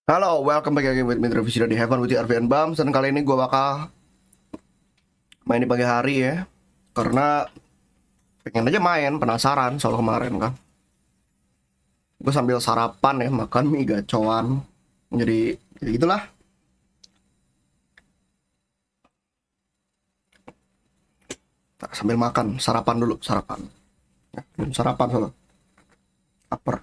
Halo, welcome back again with me Revisi di Heaven with RV and BAMZ. Dan kali ini gue bakal main di pagi hari ya, karena pengen aja main, penasaran soal kemarin kan. Gue sambil sarapan ya, makan mie gacoan. Jadi ya gitulah. Sambil makan, sarapan dulu, sarapan. Ya, belum sarapan soalnya. Lapar.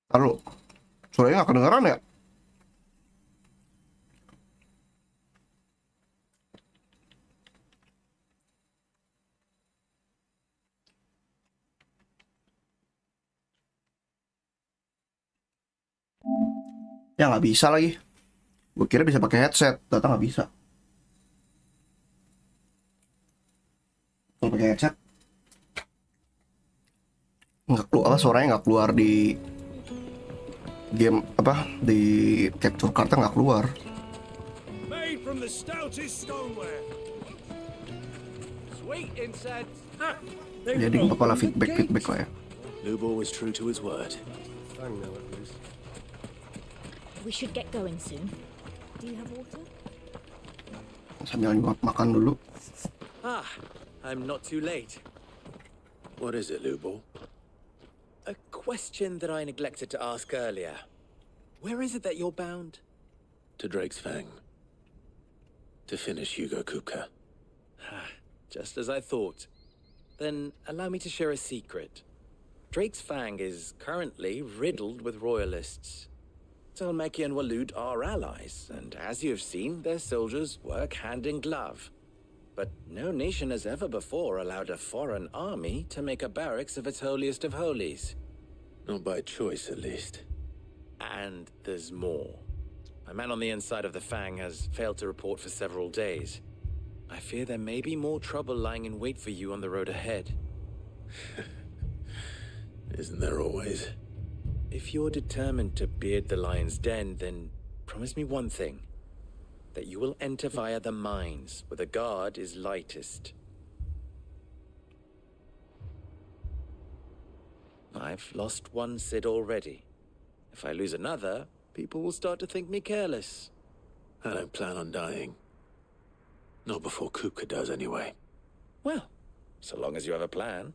Lalu, suaranya gak kedengeran ya? Ya nggak bisa lagi. Gue kira bisa pakai headset, ternyata nggak bisa. Kalau pakai headset, nggak keluar, apa suaranya nggak keluar di game apa di capture cardnya nggak keluar. Made from the stoutest stoneware. Sweet incense. Jadi nggak apa-apa lah, feedback lah ya. Lubo was true to his word. We should get going soon. Do you have water? Sambil makan dulu. Ah, I'm not too late. What is it, Lubo? A question that I neglected to ask earlier. Where is it that you're bound? To Drake's Fang. To finish Hugo Kupka. Just as I thought. Then allow me to share a secret. Drake's Fang is currently riddled with royalists. Talmeki and Walud are allies, and as you've seen, their soldiers work hand in glove. But no nation has ever before allowed a foreign army to make a barracks of its holiest of holies. Not by choice, at least. And there's more. A man on the inside of the Fang has failed to report for several days. I fear there may be more trouble lying in wait for you on the road ahead. Isn't there always? If you're determined to beard the lion's den, then promise me one thing. That you will enter via the mines, where the guard is lightest. I've lost one Sid already. If I lose another, people will start to think me careless. I don't plan on dying. Not before Kupka does, anyway. Well, so long as you have a plan.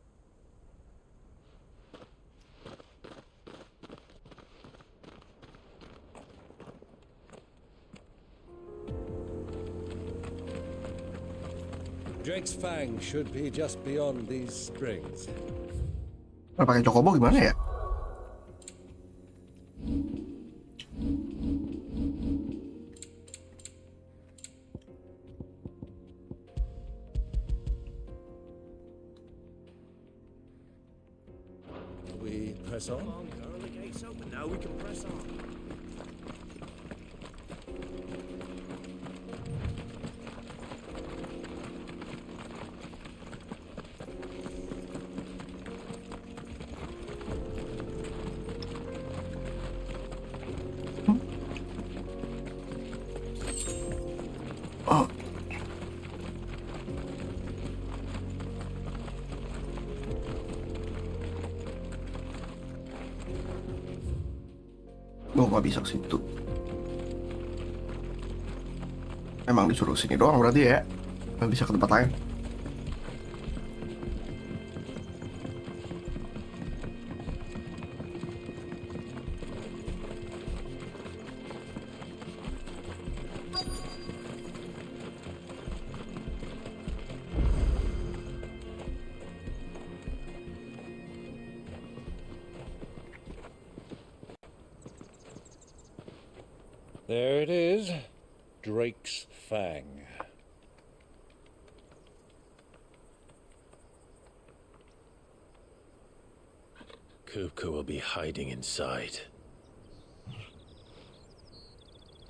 Drake's Fang should be just beyond these springs. Kalau pakai chocobo gimana ya? We press on? Come on, girl, the gate's open now. We can press on. Oh, nggak bisa ke situ. Emang disuruh sini doang berarti ya? Nggak bisa ke tempat lain. There it is. Drake's Fang. Kupka will be hiding inside.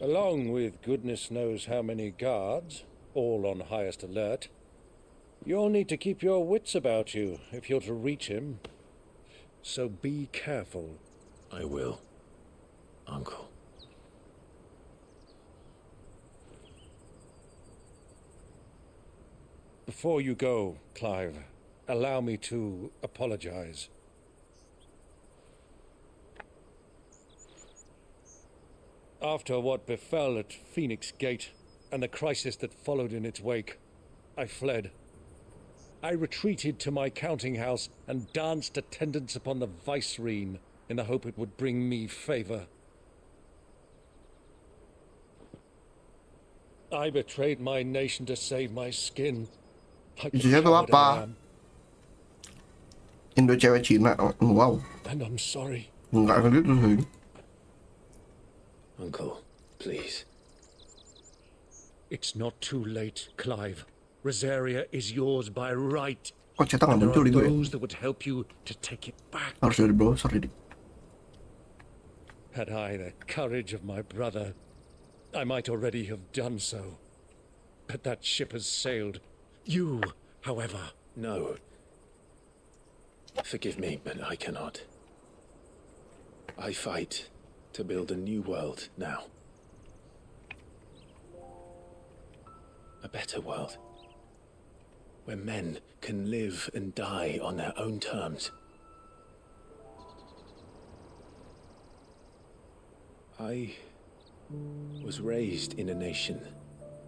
Along with goodness knows how many guards, all on highest alert. You'll need to keep your wits about you if you're to reach him. So be careful. I will, Uncle. Before you go, Clive, allow me to apologize. After what befell at Phoenix Gate and the crisis that followed in its wake, I fled. I retreated to my counting house and danced attendance upon the vicereine in the hope it would bring me favor. I betrayed my nation to save my skin. Like the Isinya tuh coward I apa? am. Indo cewek Cina. Wow. And I'm sorry. Enggak gitu sih. Uncle, please. It's not too late, Clive. Rosaria is yours by right. Kok cetak nggak And there muncul are di gue? those that would help you to take it back. Harus dari browser ini. Had I the courage of my brother, I might already have done so. But that ship has sailed. You, however... No. Forgive me, but I cannot. I fight to build a new world now. A better world. Where men can live and die on their own terms. I was raised in a nation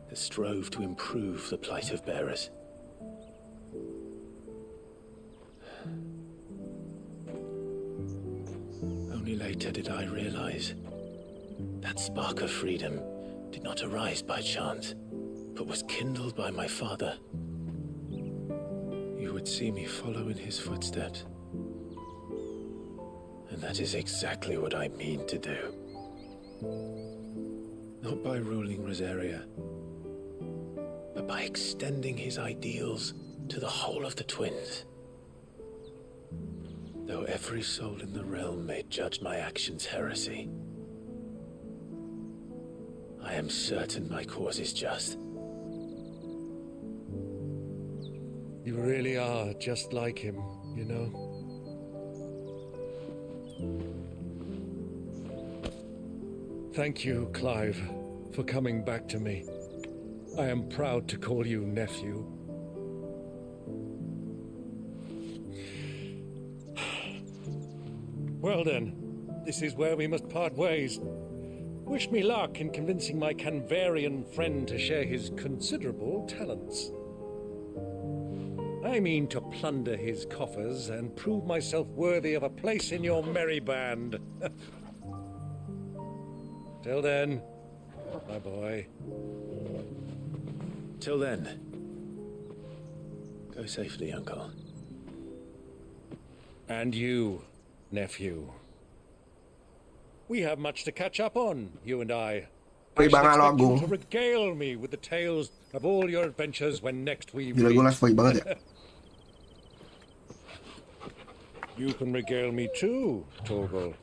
that strove to improve the plight of bearers. Only later did I realize that spark of freedom did not arise by chance, but was kindled by my father. You would see me follow in his footsteps. And that is exactly what I mean to do. Not by ruling Rosaria, but by extending his ideals to the whole of the twins. Though every soul in the realm may judge my actions heresy, I am certain my cause is just. You really are just like him, you know? Thank you, Clive, for coming back to me. I am proud to call you nephew. Well then, this is where we must part ways. Wish me luck in convincing my Canvarian friend to share his considerable talents. I mean to plunder his coffers and prove myself worthy of a place in your merry band. Till then, my boy. Till then, go safely, Uncle. And you, nephew. We have much to catch up on, you and I. I shall Banget lo, expect you Agung. to regale me with the tales of all your adventures when next we Gila gue meet. last banget ya. You can regale me too, Torgal.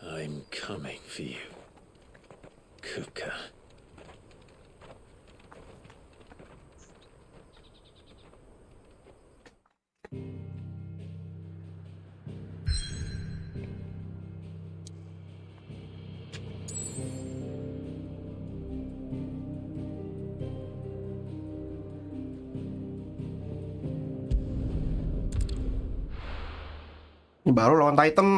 I'm coming for you, Kuka. Ini baru lawan Titan.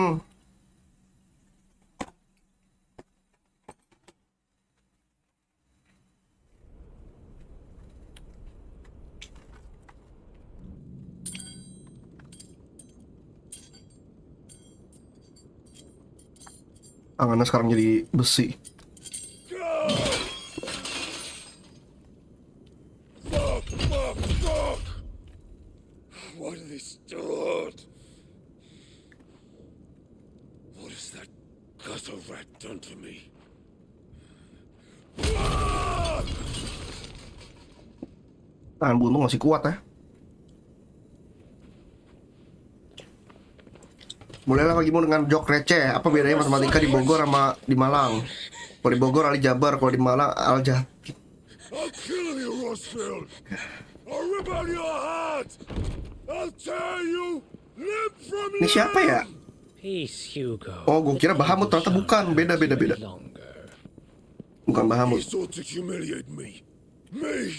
Tangannya sekarang jadi besi. Fuck! What did they start? What has that gutter rat done to me? Tahan buntung masih kuat ya. Mulailah pagimu dengan jok receh. Apa bedanya matematika di Bogor sama di Malang? Kalau di Bogor Ali Jabar, kalau di Malang Aljat. I'll kill you, Rossfield. I'll rip out your heart. I'll tear you limb from Ini siapa ya? Peace, Hugo. Oh, gue kira Bahamut, ternyata bukan. Beda. Longer. Bukan He Bahamut. sought to humiliate me. Me!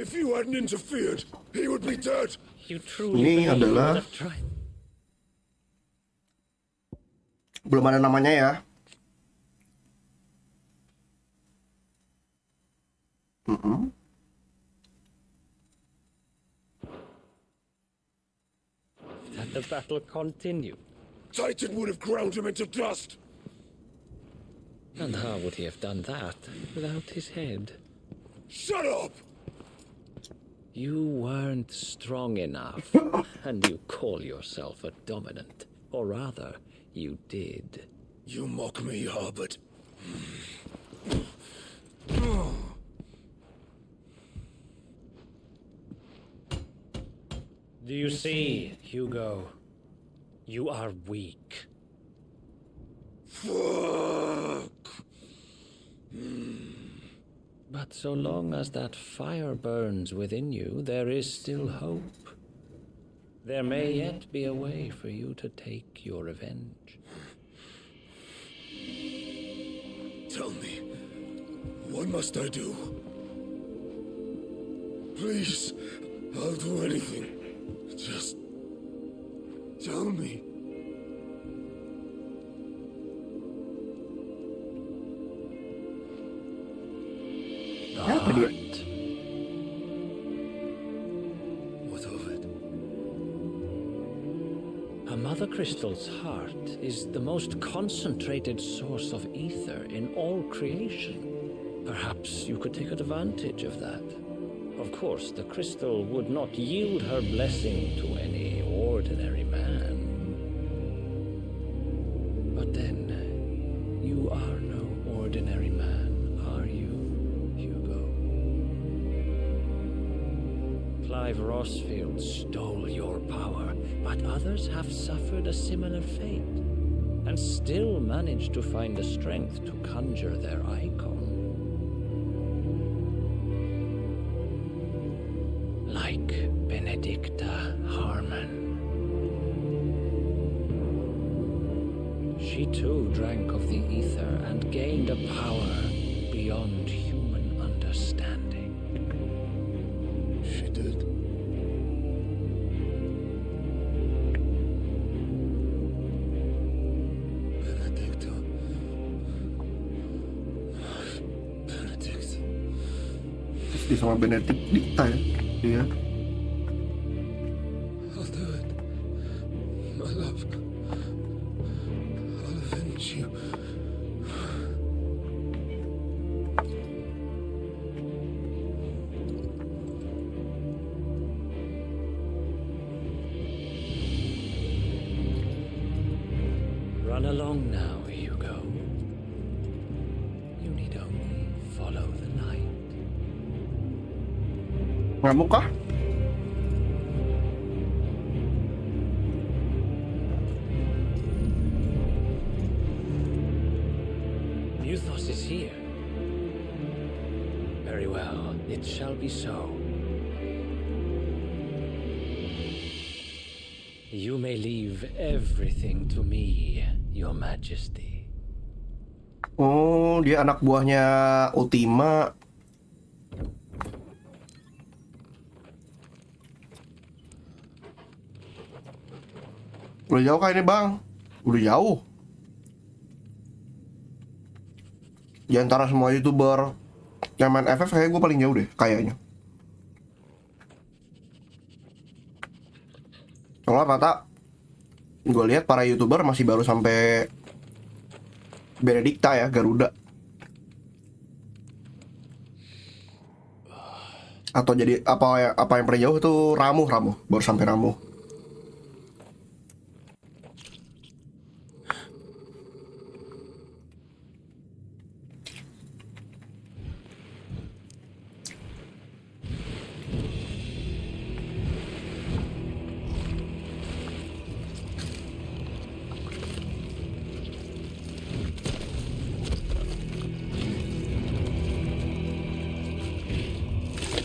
If you hadn't interfered, he would be dead. You truly Ini believe adalah- that I've tried? Belum ada namanya ya. That the battle continue. Titan would have ground him into dust. And how would he have done that without his head? Shut up! You weren't strong enough, and you call yourself a dominant. Or rather, you did. You mock me, Harbert. Do you see, Hugo? You are weak. Fuck! But so long as that fire burns within you, there is still hope. There may yet be a way for you to take your revenge. Tell me, what must I do? Please, I'll do anything. Just tell me. Apa dia? What of it? A mother crystal's heart is the most concentrated source of ether in all creation. Perhaps you could take advantage of that. Of course, the crystal would not yield her blessing to any ordinary man. But then, you are no ordinary man, are you, Hugo? Clive Rossfield stole your power, but others have suffered a similar fate, and still managed to find the strength to conjure their Eikon. Like Benedicta Harmon. She too drank of the ether and gained a power beyond human understanding. She did. Benedicta. Benedict. Dia sama Benedicta ya. Iya. I'll do it. My love. I'll avenge you. Run along now, Hugo. You need only follow the light. Ngamuk kah? Muthos is here. Very well, it shall be so. You may leave everything to me, Your Majesty. Oh, dia anak buahnya Ultima. Udah jauh kah ini bang? Udah jauh. Di antara semua YouTuber yang main FF kayak gue paling jauh deh, kayaknya. Soalnya rata gue lihat para YouTuber masih baru sampai Benedicta ya, Garuda. Atau jadi apa yang paling jauh tuh Ramuh, baru sampai Ramuh.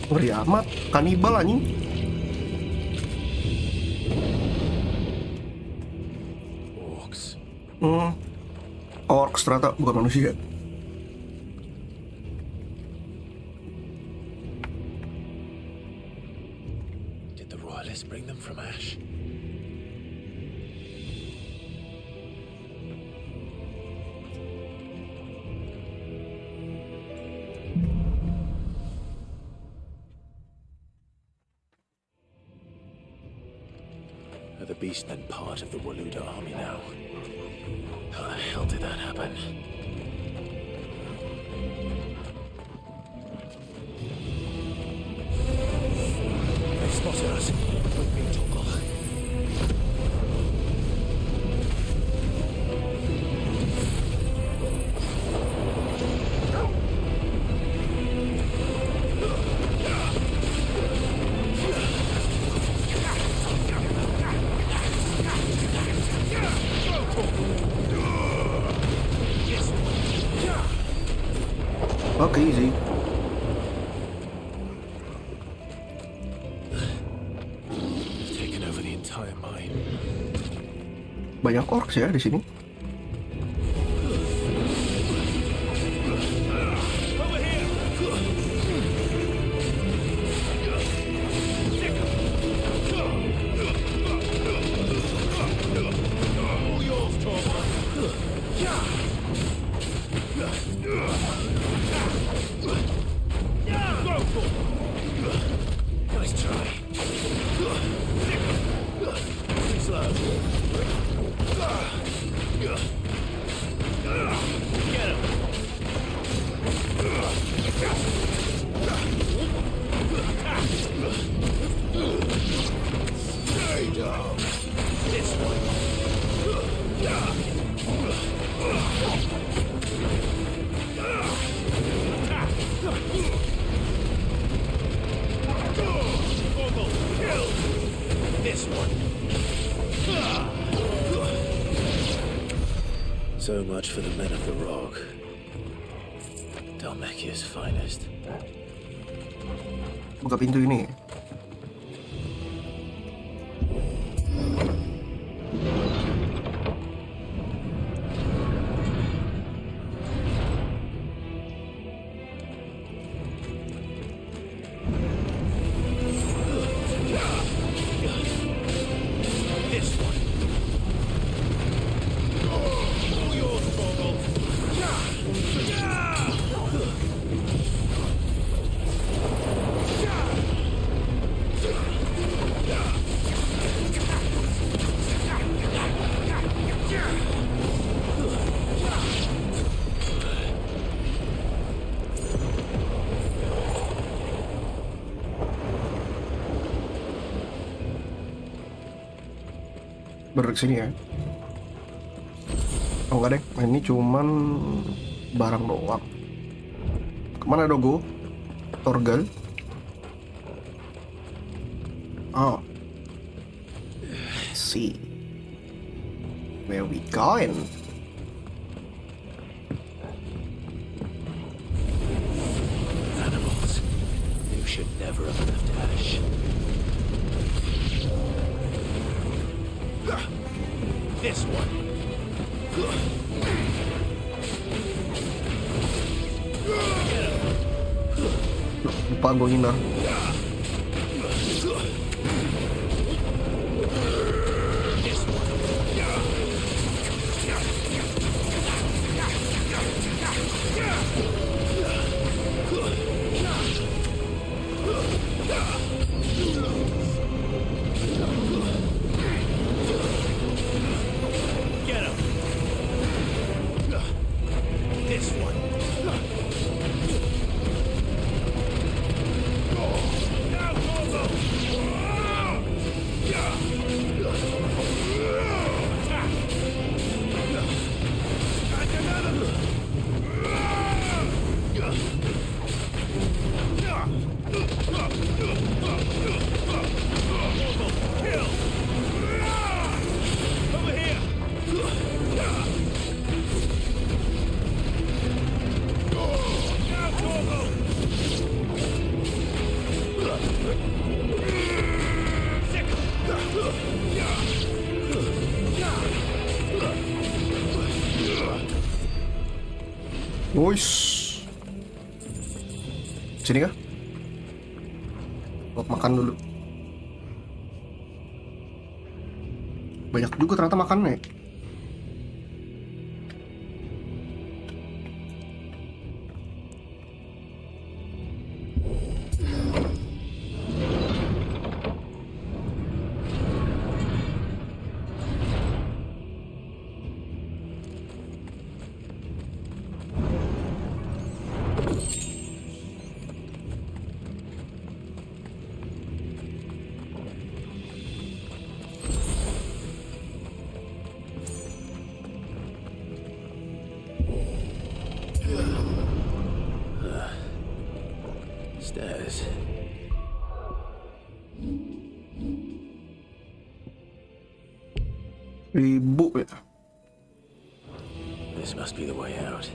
Ngeri amat, kanibal anjing. Orcs. Orcs ternyata bukan manusia. Did the royalists bring them from Ash? Are the beastmen part of the Waluda army now? How the hell did that happen? They spotted us. With me, Toggle. Oke, easy. Taken over the entire mine. Banyak orcs ya di sini. Nice try. Slow. Get him. Stay down. This one. This one. So much for the men of the Rock. Dalmekia's finest. Buka pintu ini. This one. All yours, Torgal. Berek sini ya. Oh enggak deh, ini cuman barang doang. Kemana Dogo? Torgal? Oh, see, where we going? Animals. You should never have left Ash. This one. Lupa gue ngindar. This one. Get him. This one. Wush. Sini kah? Buat makan dulu. Banyak juga ternyata makannya. Stairs. Ibu ya. This must be the way out.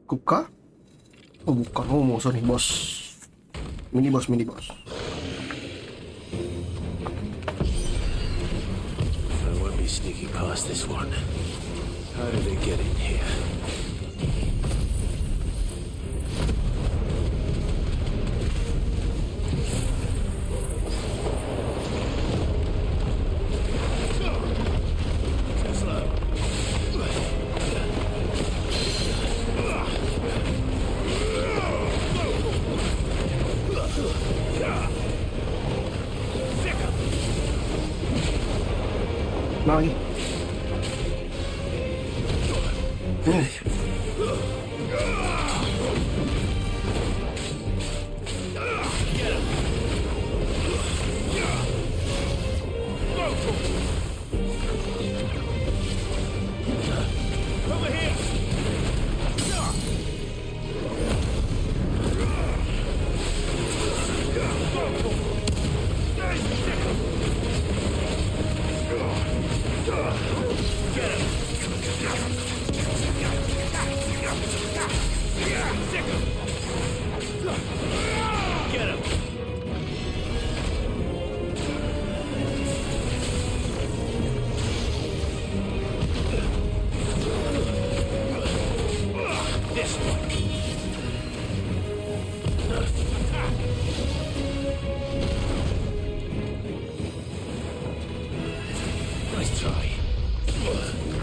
Kuka? Oh bukan, oh musuh nih bos. Mini bos. I won't be sneaking past this one. How did they get in here? Nah lagi.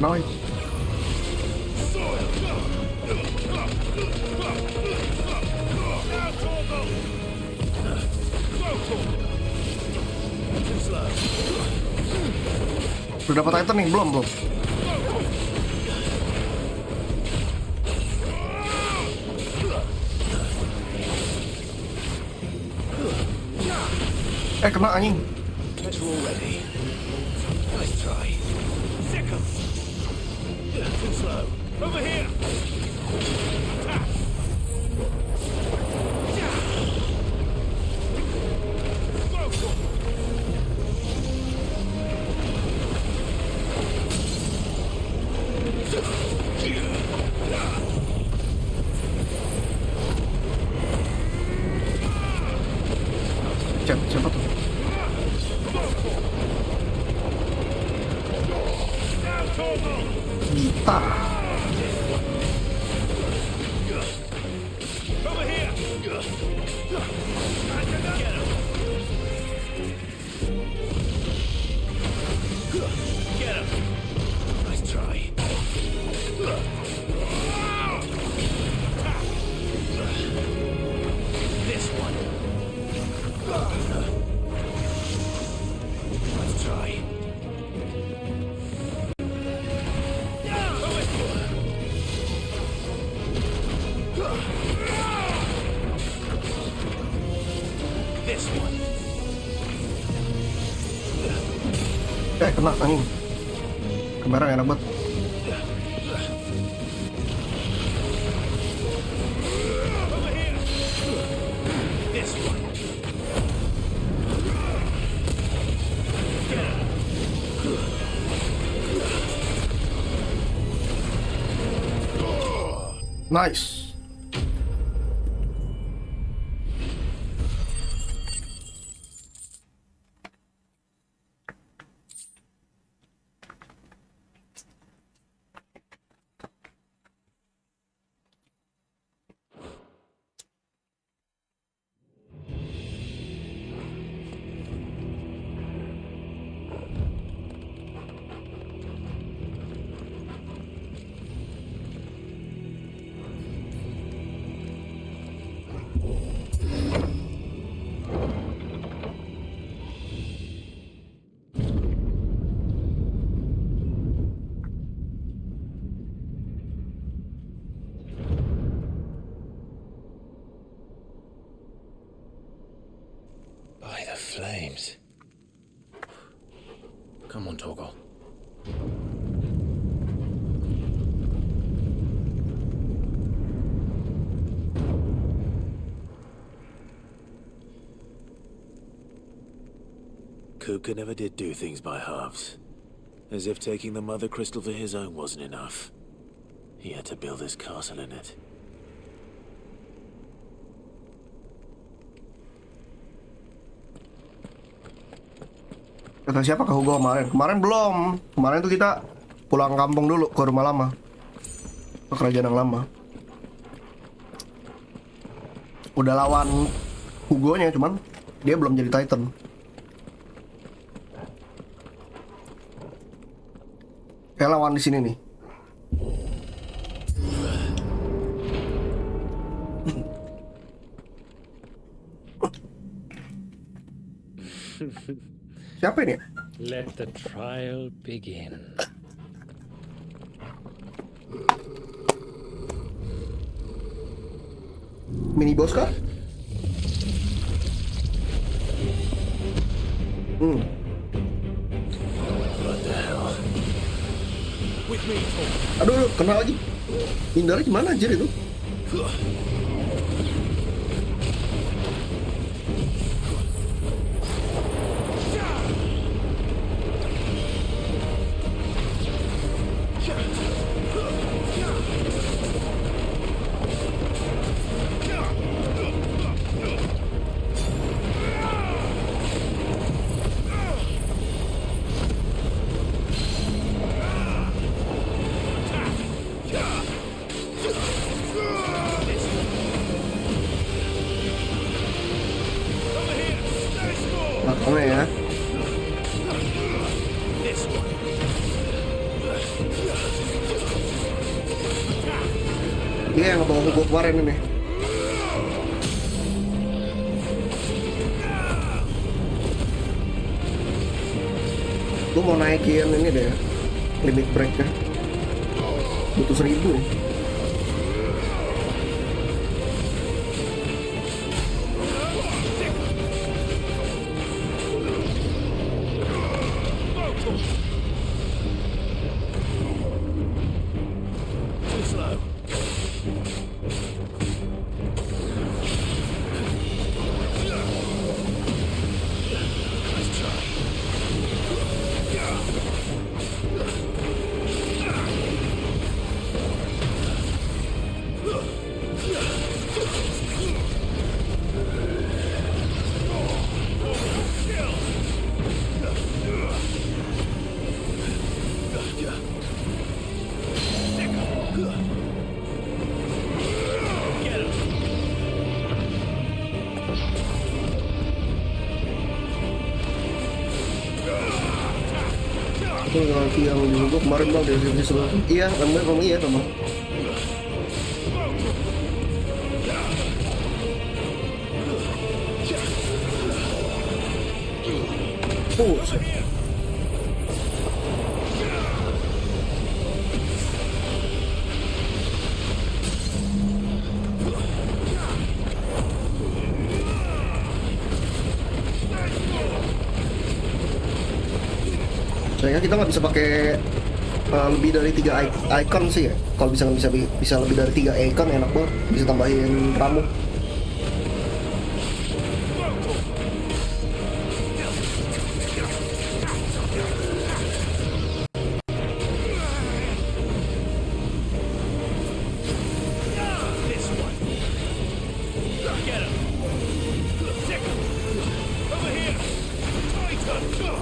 Nice. Udah dapat item nih? Belum. Kena anjing. Siapa tuh? Kita. Kena anjing. Kamera enak banget. Nice. By the flames. Come on, Togo. Kupka never did do things by halves. As if taking the mother crystal for his own wasn't enough. He had to build his castle in it. Kata siapa ke Hugo kemarin? Kemarin belum. Kemarin tuh kita pulang kampung dulu ke rumah lama. Ke kerajaan yang lama. Udah lawan Hugo-nya, cuman dia belum jadi Titan. Kayak lawan di sini nih. Siapa ini? Let the trial begin. Mini boss kah? What the hell? With me, Togo. Aduh, kena lagi. Hindarnya gimana anjir itu? Makannya ya. Dia yang ngebawa Hugo kemarin ini. Gue mau naikin ini deh, limit breaknya. Butuh 1000. Itu yang dulu gue kemarin bang dari sini sebelum. Iya, memang iya memang. Sayangnya kita nggak bisa pakai lebih dari 3 icon sih ya. Kalau bisa lebih dari 3 icon enak banget. Bisa tambahin ramuh.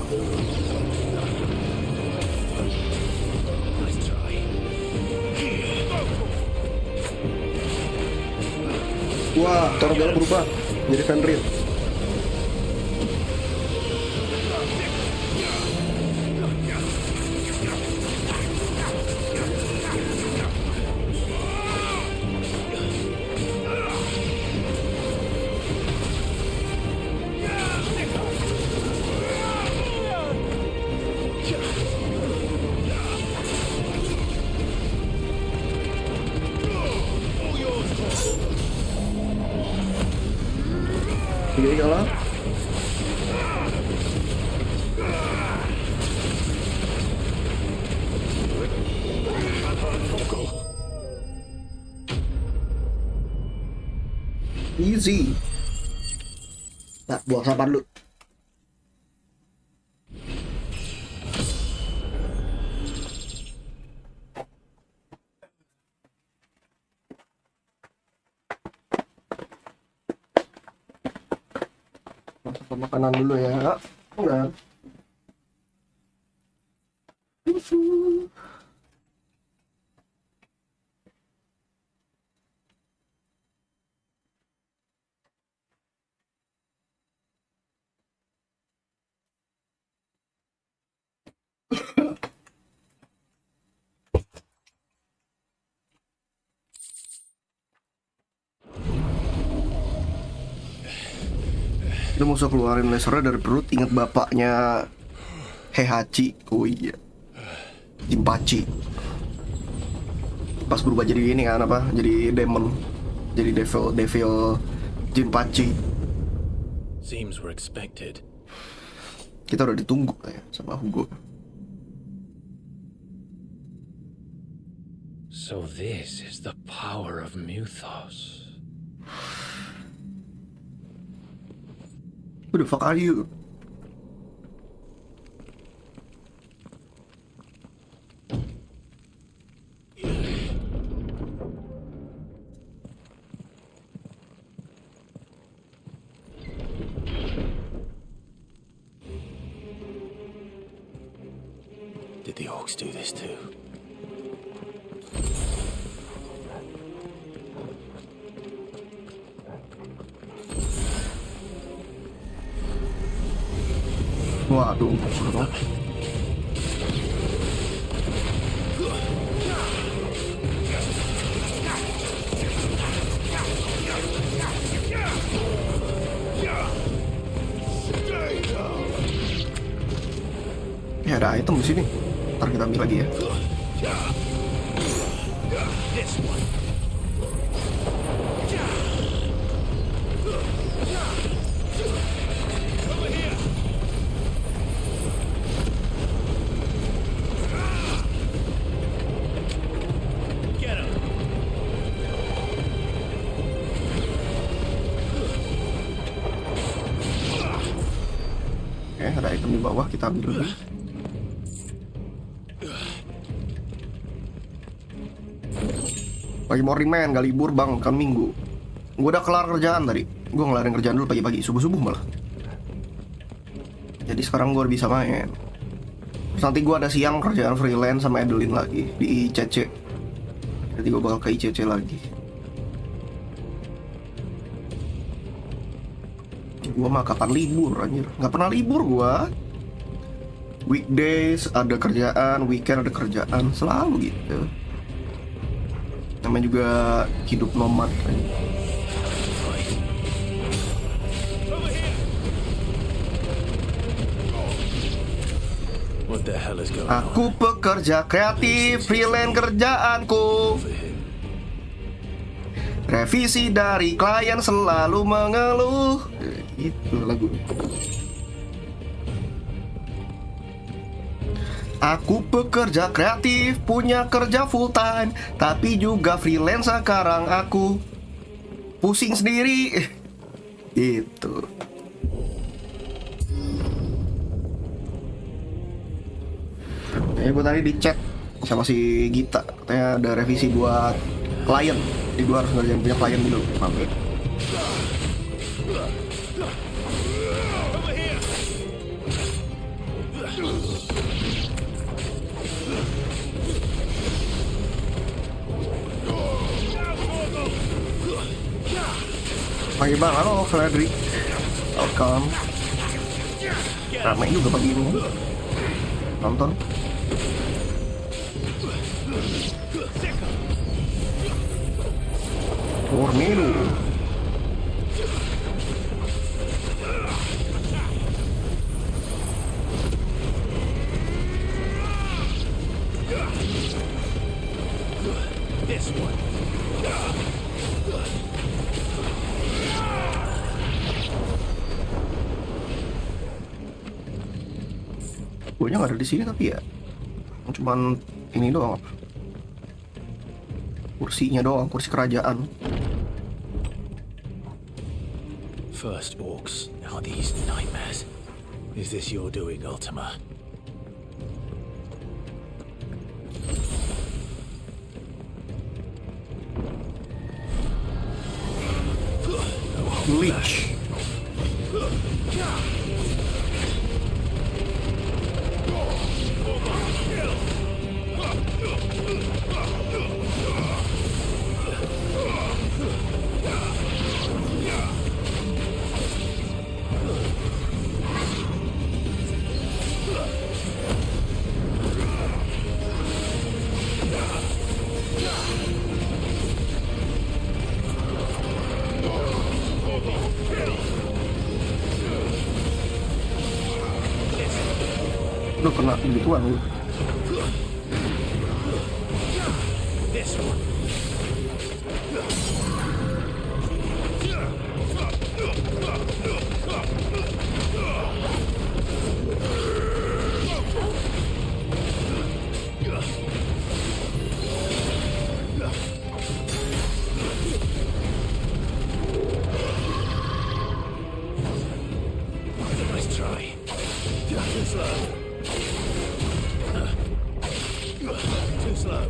Nice try. Wah, Torgal berubah jadi Fenrir. Jadi kalah. Easy. Nah, buang sampah dulu. Masuk makanan dulu ya. Udah. Dia musuh keluarin lasernya dari perut, inget bapaknya Heihachi. Oh iya, Jinpachi. Pas berubah jadi ini kan apa? Jadi demon, jadi devil Jinpachi. Seems we're expected. Kita udah ditunggu ya sama Hugo. So this is the power of Mythos. Who the fuck are you? Did the orcs do this too? Waduh. Ya ada item di sini. Ntar kita ambil lagi ya. Oke, ada item di bawah, kita ambil dulu. Pagi morning man, gak libur bang, kan minggu. Gue udah kelar kerjaan tadi. Gue ngelarin kerjaan dulu pagi-pagi, subuh-subuh malah. Jadi sekarang gue bisa main. Terus nanti gue ada siang kerjaan freelance sama Adeline lagi di ICC. Jadi gue bakal ke ICC lagi. Gue mah kapan libur anjir? Gak pernah libur gue. Weekdays ada kerjaan, weekend ada kerjaan, selalu gitu. Namanya juga hidup nomad kan. What the hell is going on? Aku pekerja kreatif, freelance kerjaanku. Revisi dari klien selalu mengeluh. Itu lagu. Aku pekerja kreatif, punya kerja full time, tapi juga freelance sekarang aku. Pusing sendiri. Itu. Gue tadi di chat sama si Gita, katanya ada revisi buat klien. Jadi gue harus ngerjain punya klien dulu. Mampir. Hai bang, halo Fredrik. Welcome. Ramai juga pagi ini. Nonton. Tornado. This one. Gue nggak ada di sini tapi ya, cuman ini doang apa? Kursinya doang, kursi kerajaan. First orcs, now these nightmares. Is this your doing, Ultima? Leech. Udah kena begituan lu. This one. Nice try. Too slow. Too slow.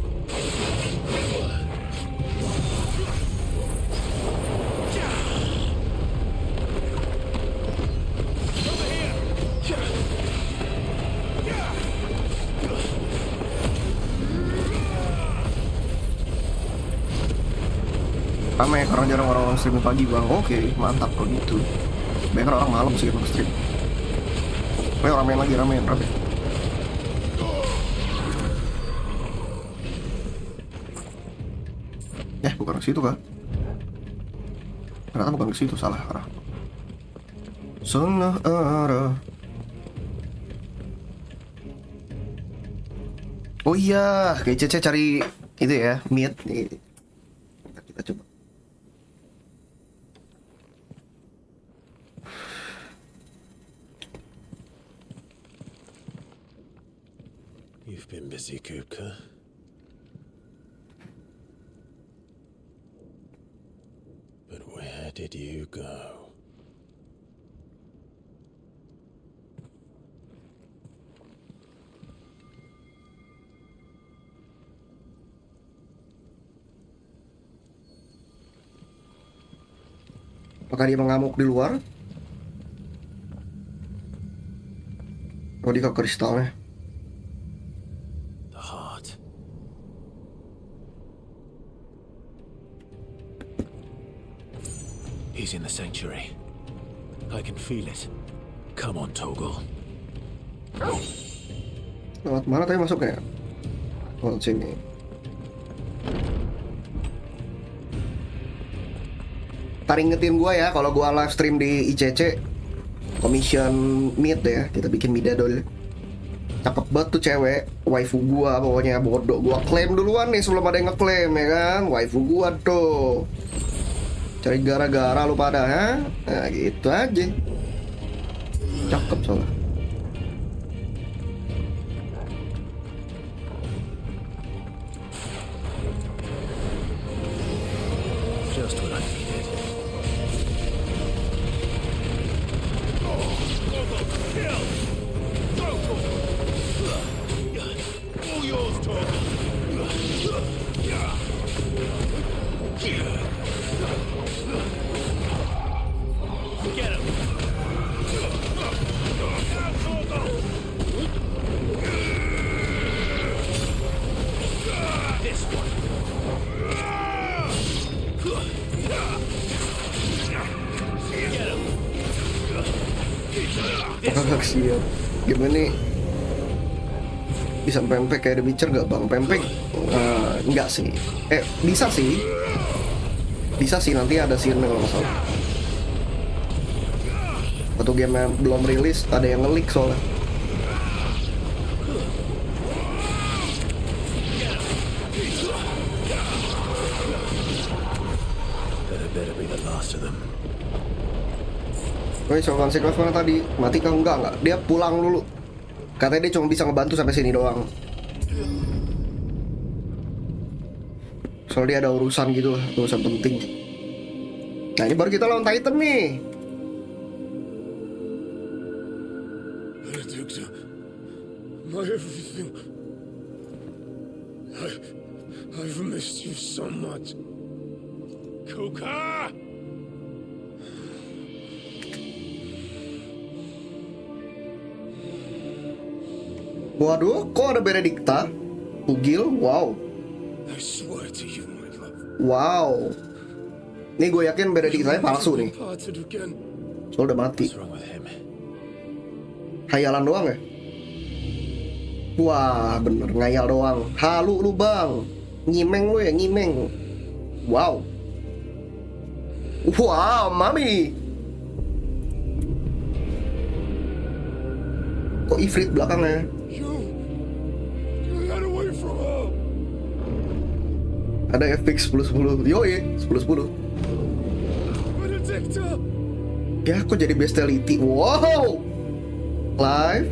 Ramai karena jarang orang streaming pagi bang. Oke, mantap kalau gitu. Banyak orang malam sih yang stream. Ayo ramein lagi, ramein. Bukan ke situ kah? Ternyata bukan ke situ, salah arah. Salah arah. Oh iya, kayak Cece cari itu ya, meat. Kita coba. You've been busy, Kupka. But where did you go? Apakah dia mengamuk di luar? Oh, dia ke kristalnya. The heart. He's in the sanctuary. I can feel it. Come on, Toggle. Lewat mana tadi masuknya? Lewat sini. Ntar ingetin gue ya kalau gue live stream di ICC commission meet ya, kita bikin midadol. Cakep banget tuh cewek, waifu gue pokoknya bodoh. Gue klaim duluan nih sebelum ada yang ngeklaim ya kan, waifu gue tuh. Cari gara-gara lu pada, ha? Nah gitu aja. Cakep soalnya. Just what I needed. Kill! All yours, Tom. Get him! Siap. Gimana nih? Bisa pempek kayak The Witcher nggak bang? Pempek? Nggak sih. Bisa sih. Bisa sih, nanti ada scene kalau nggak salah. Atau game yang belum rilis, ada yang nge-leak soalnya. Better be the last of them. Oke, so konsekuensi mana tadi? Mati kah? Enggak. Dia pulang dulu. Katanya dia cuma bisa ngebantu sampai sini doang. Soalnya dia ada urusan gitu lah, urusan penting. Nah ini baru kita lawan Titan nih. My everything. I've missed you so much. Kuka! Waduh, kok ada Benedikta? Ugil, wow. I swear to you, my love. Wow. Nih gue yakin Benediktanya palsu nih. Parted again. Soalnya udah mati. What's wrong with him? Hayalan doang ya? Wah, bener ngayal doang. Halu lu bang. Nyimeng lu ya, nyimeng. Wow. Wow, mami. Kok Ifrit belakangnya? You got away from her. Ada FX 10-10. Yoi, 10-10. Benedicta. Ya, kok jadi bestiality? Wow. Live.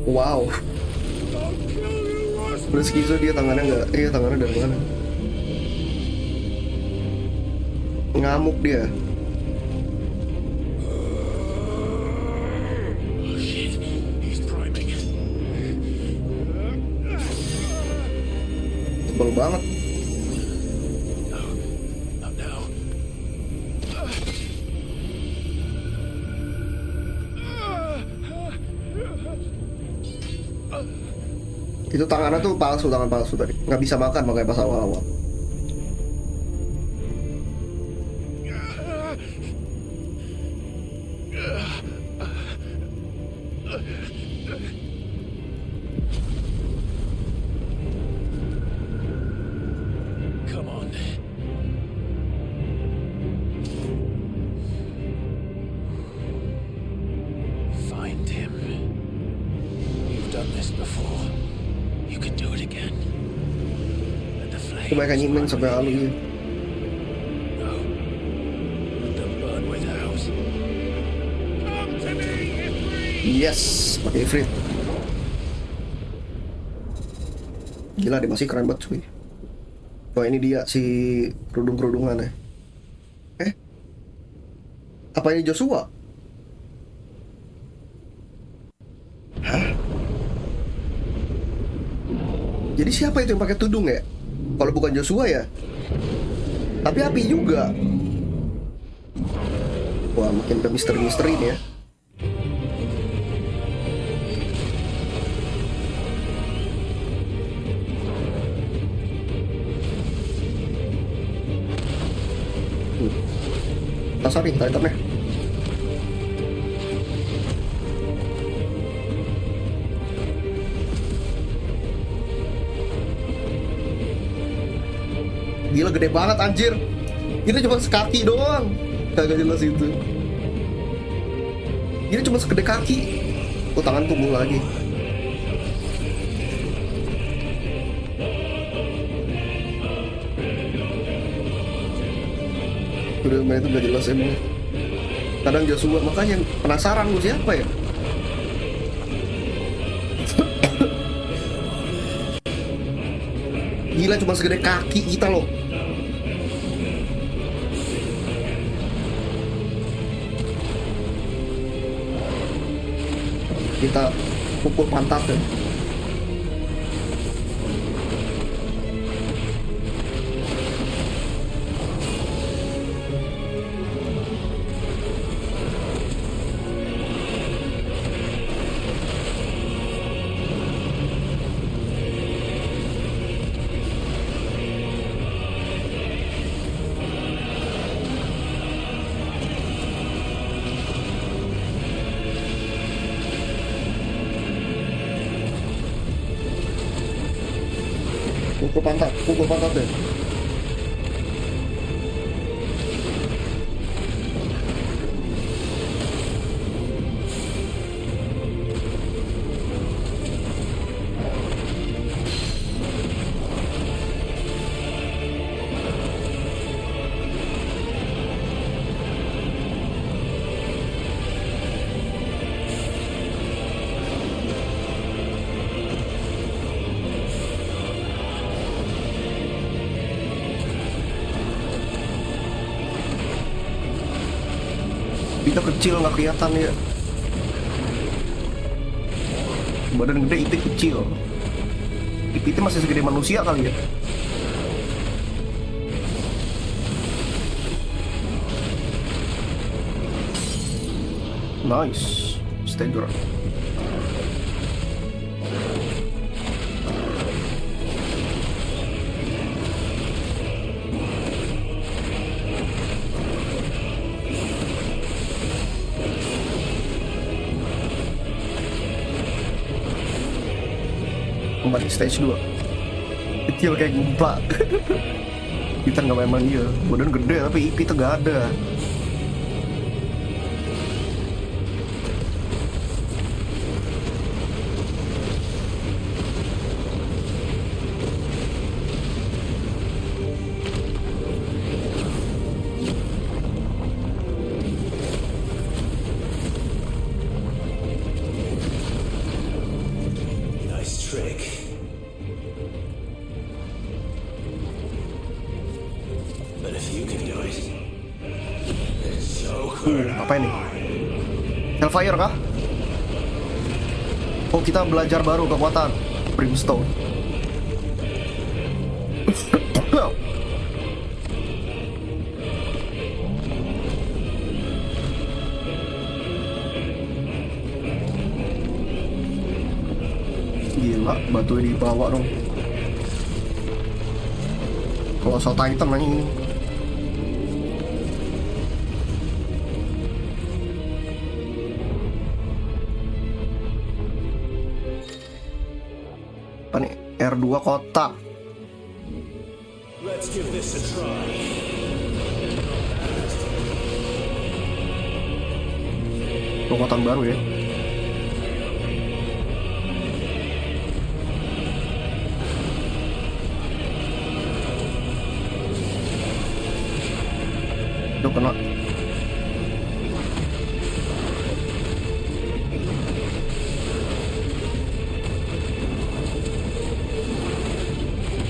Wow. I'll kill you, Ross. Udah skizo dia, tangannya nggak? Iya, tangannya dari mana? Ngamuk dia. Oh shit, he's priming. Tebal banget. Not now. Itu tangannya tuh palsu, tangan palsu tadi. Nggak bisa makan makanya pas awal-awal. Come on. Find him. You've done this before. You can do it again. And the flames. Kebanyakan nyimeng sampai halu gitu. No. Let them burn without. Come to me, Ifrit. Yes, pakai Ifrit. Gila, dia masih keren banget cuy. Wah, ini dia si kerudung-kerudungan ya. Apa ini Joshua? Hah? Jadi siapa itu yang pakai tudung ya? Kalau bukan Joshua ya? Tapi api juga. Wah, makin ada misteri-misteri nih ya. Kasar nih Titannya. Gila, gede banget anjir. Ini cuma sekaki doang. Kagak jelas itu. Ini cuma segede kaki. Oh, tangan tumbuh lagi. Udah main itu gak jelas emang. Kadang Joshua, makanya penasaran gue siapa ya. Gila, cuma segede kaki kita loh. Kita pukul pantatnya. pukul pantat deh. Kita kecil nggak kelihatan ya. Badan gede, itu kecil. Itu masih segede manusia kali ya. Nice, stagger. Kembali stage 2. Kecil kayak gumpa. Kita nggak memang iya. Badan gede tapi IP itu nggak ada. Apa ini? Hellfire kah? Oh, kita belajar baru kekuatan Brimstone. Gila, batunya dibawa dong. Colossal Titan aja ini. Apa nih? R2 kotak. Let's give this a try. Kekuatan baru ya. Itu kena.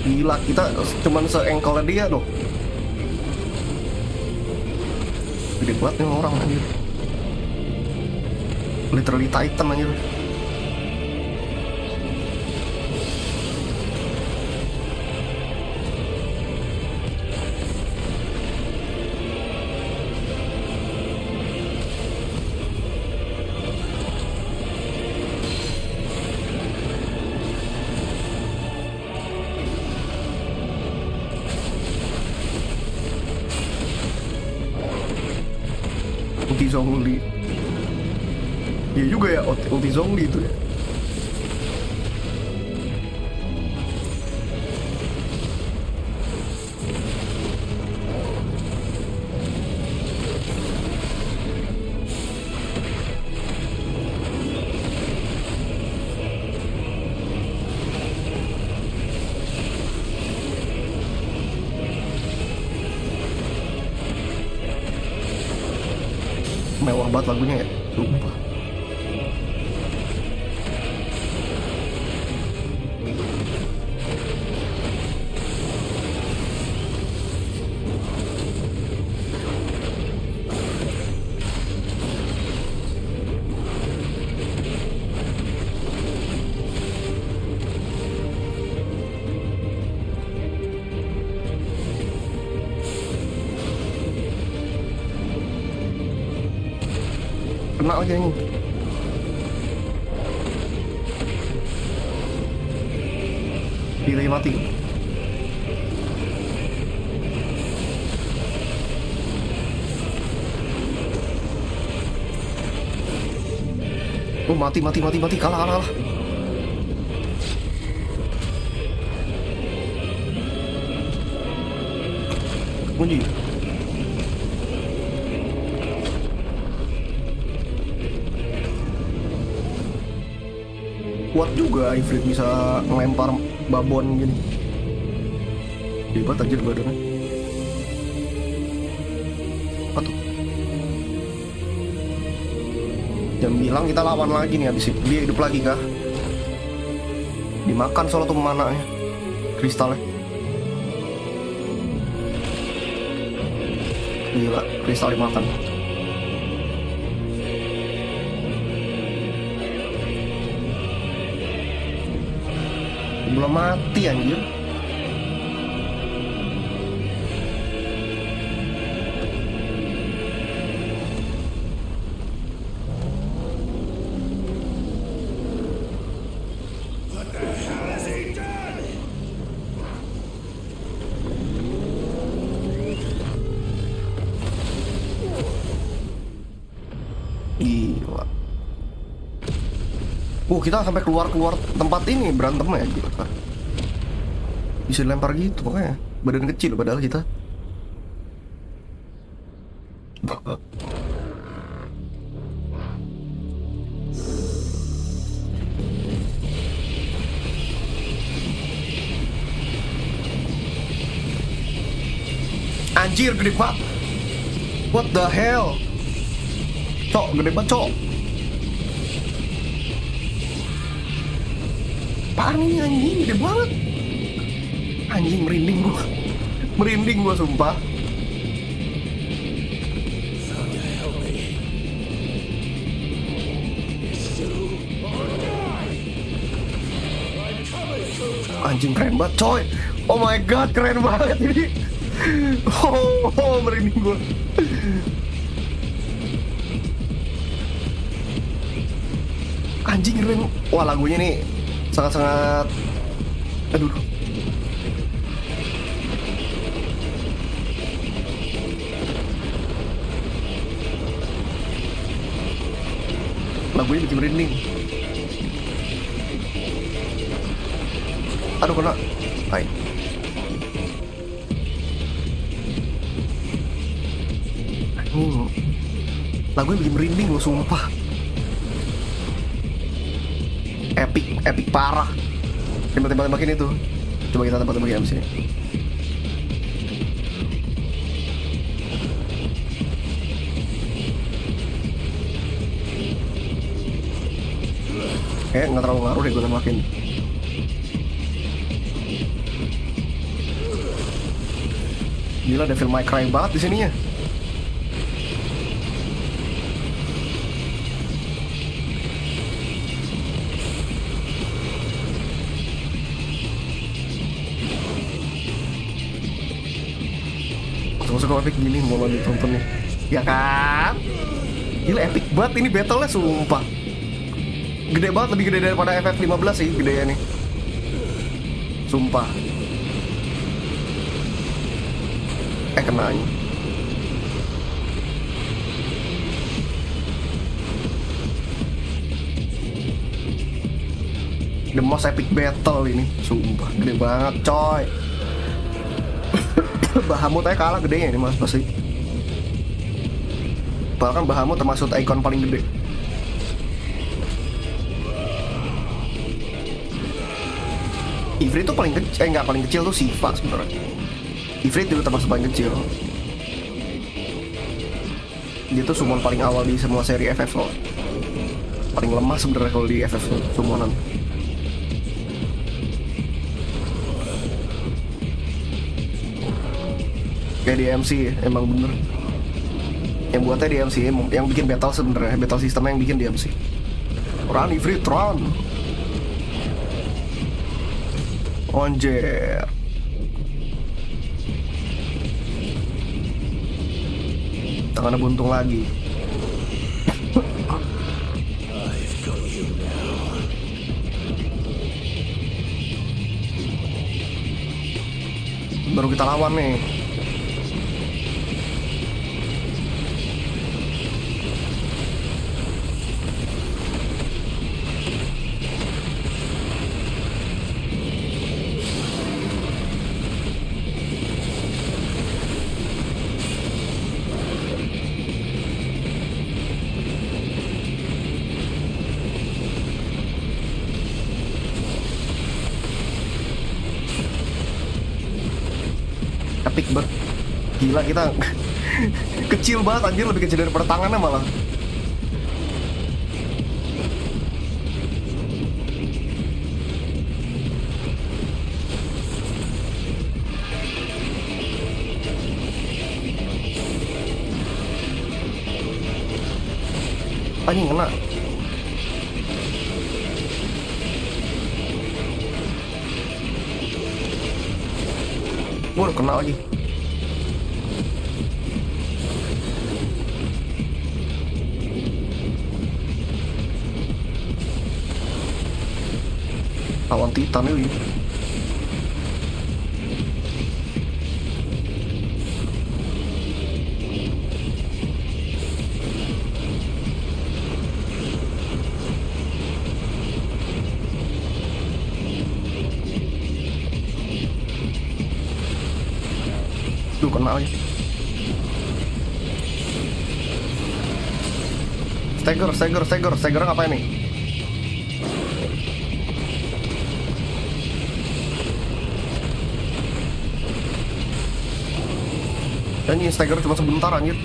Gila, kita cuman se-ankle dia loh. Gede banget nih orang anjir. Literally Titan anjir. Ulti Zhongli. Iya juga ya, ulti Zhongli itu ya. Mewah banget lagunya ya, sumpah. Kena aja ini. Delay mati. Oh, mati, kalah. kunci. Kuat juga Ifrit bisa ngelempar babon gini. Hebat aja badannya. Apa tuh? Jam bilang kita lawan lagi nih abis itu. Dia hidup lagi kah? Dimakan soalnya tuh mananya. Kristalnya. Gila, kristal dimakan. Belum mati anjir. Gila. Kita sampai keluar tempat ini berantem ya gitu kan. Bisa dilempar gitu makanya. Badan kecil padahal kita. Anjir gede banget. What the hell? Cok, gede banget cok. Apaan ini anjing, gede banget. Anjing merinding gua sumpah. Anjing keren banget coy. Oh my god, keren banget ini. Merinding gua. Anjing keren. Wah lagunya nih sangat-sangat. Aduh. Lagunya bikin merinding. Aduh kena. Hai. Lagunya bikin merinding loh sumpah. Epic parah. Tembak-tembakin itu. Coba kita tembak-tembakin abis ini. Nggak terlalu ngaruh deh gue tembakin. Gila Devil May Cry banget di sininya. Masuk epic gini mau ditonton nih. Ya kan? Gila epic banget ini battle-nya sumpah. Gede banget, lebih gede daripada FF15 sih gedenya nih. Sumpah. Kena ini. The most epic battle ini, sumpah gede banget coy. Bahamut aja kalah gedenya ini mas pasti. Bahkan Bahamut termasuk Eikon paling gede. Ifrit tuh paling kecil, nggak paling kecil tuh Siva sebenarnya. Ifrit juga termasuk paling kecil. Dia tuh summon paling awal di semua seri FF loh. Paling lemah sebenarnya kalau di FF summonan. Kayak di MC emang bener. Yang buatnya di MC, yang bikin battle sebenarnya, battle sistemnya yang bikin di MC. Run Ifrit, run. Onjer. Tangannya buntung lagi. Baru kita lawan nih. banget. Gila kita kecil banget anjir, lebih kecil daripada tangannya malah. Anjing kena. Waduh, kena lagi. Lawan Titan ini. Duh, kena lagi. Stagger ngapain nih? Anjing, stagger cuma sebentar anjir.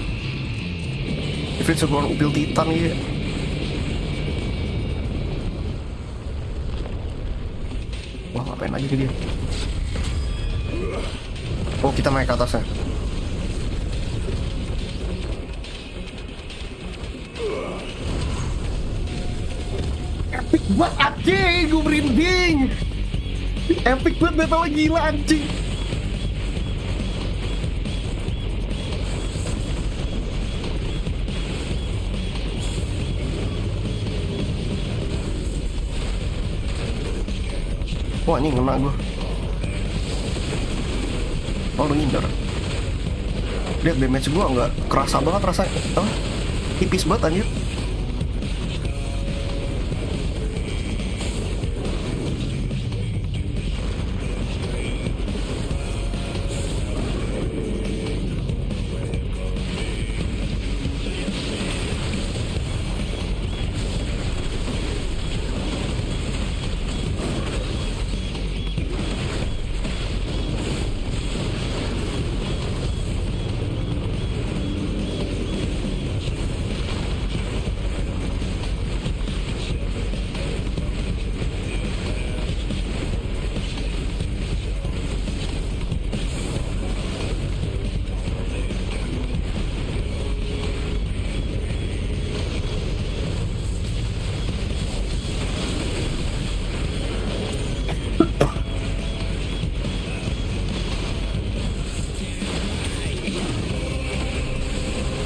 Ifrit sebuah upil Titan gitu. Wah, ngapain lagi dia? Oh, kita naik ke atasnya. Epic banget anjing, gue merinding. Epic banget, battle gila anjing. Wah, anjing kena gue. Oh, lu ngindar. Lihat damage gue nggak kerasa banget rasanya. Oh, tipis banget anjir.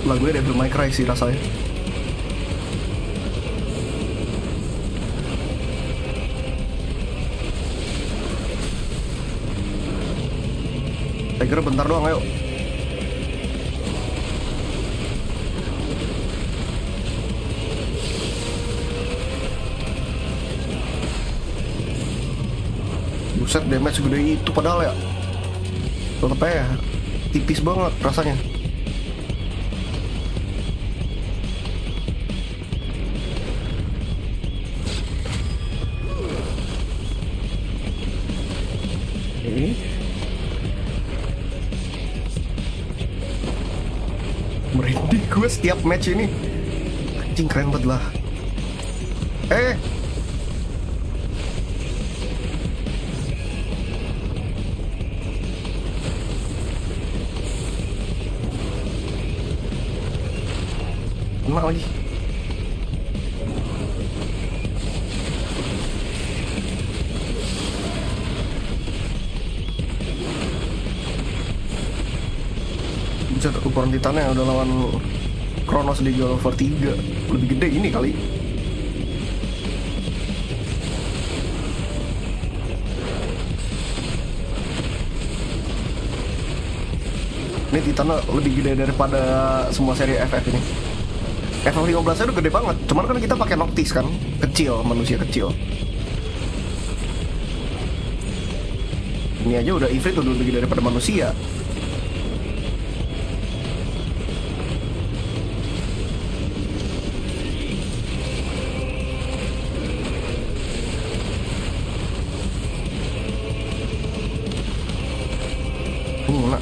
Lagunya Devil May Cry sih rasanya. Tiger bentar doang, ayo. Buset, damage segede itu padahal ya. Tetep ya, tipis banget rasanya. Merinding gue setiap match ini. Anjing keren banget lah. Kena lagi. Bisa ukuran Titannya udah lawan Kronos di God of War 3. Lebih gede ini kali. Ini Titannya lebih gede daripada semua seri FF ini. FF15 nya udah gede banget. Cuman kan kita pakai Noctis kan, kecil, manusia kecil. Ini aja udah Ifrit udah lebih gede daripada manusia. Nah.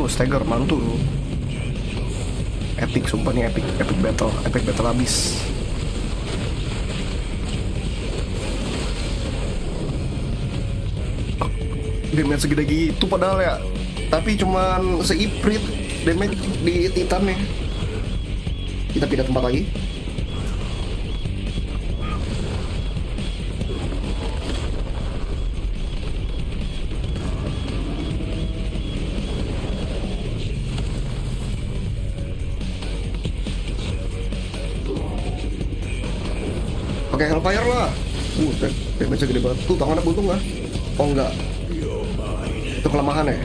Stagger mantul. Epic sumpah nih, epic battle abis. Damage segede gitu padahal ya, tapi cuman seiprit damage di titannya. Kita pindah tempat lagi. Oke, Hellfire lah. Damage gede banget. Tuh tangannya buntung nggak? Oh enggak. Itu kelemahan ya.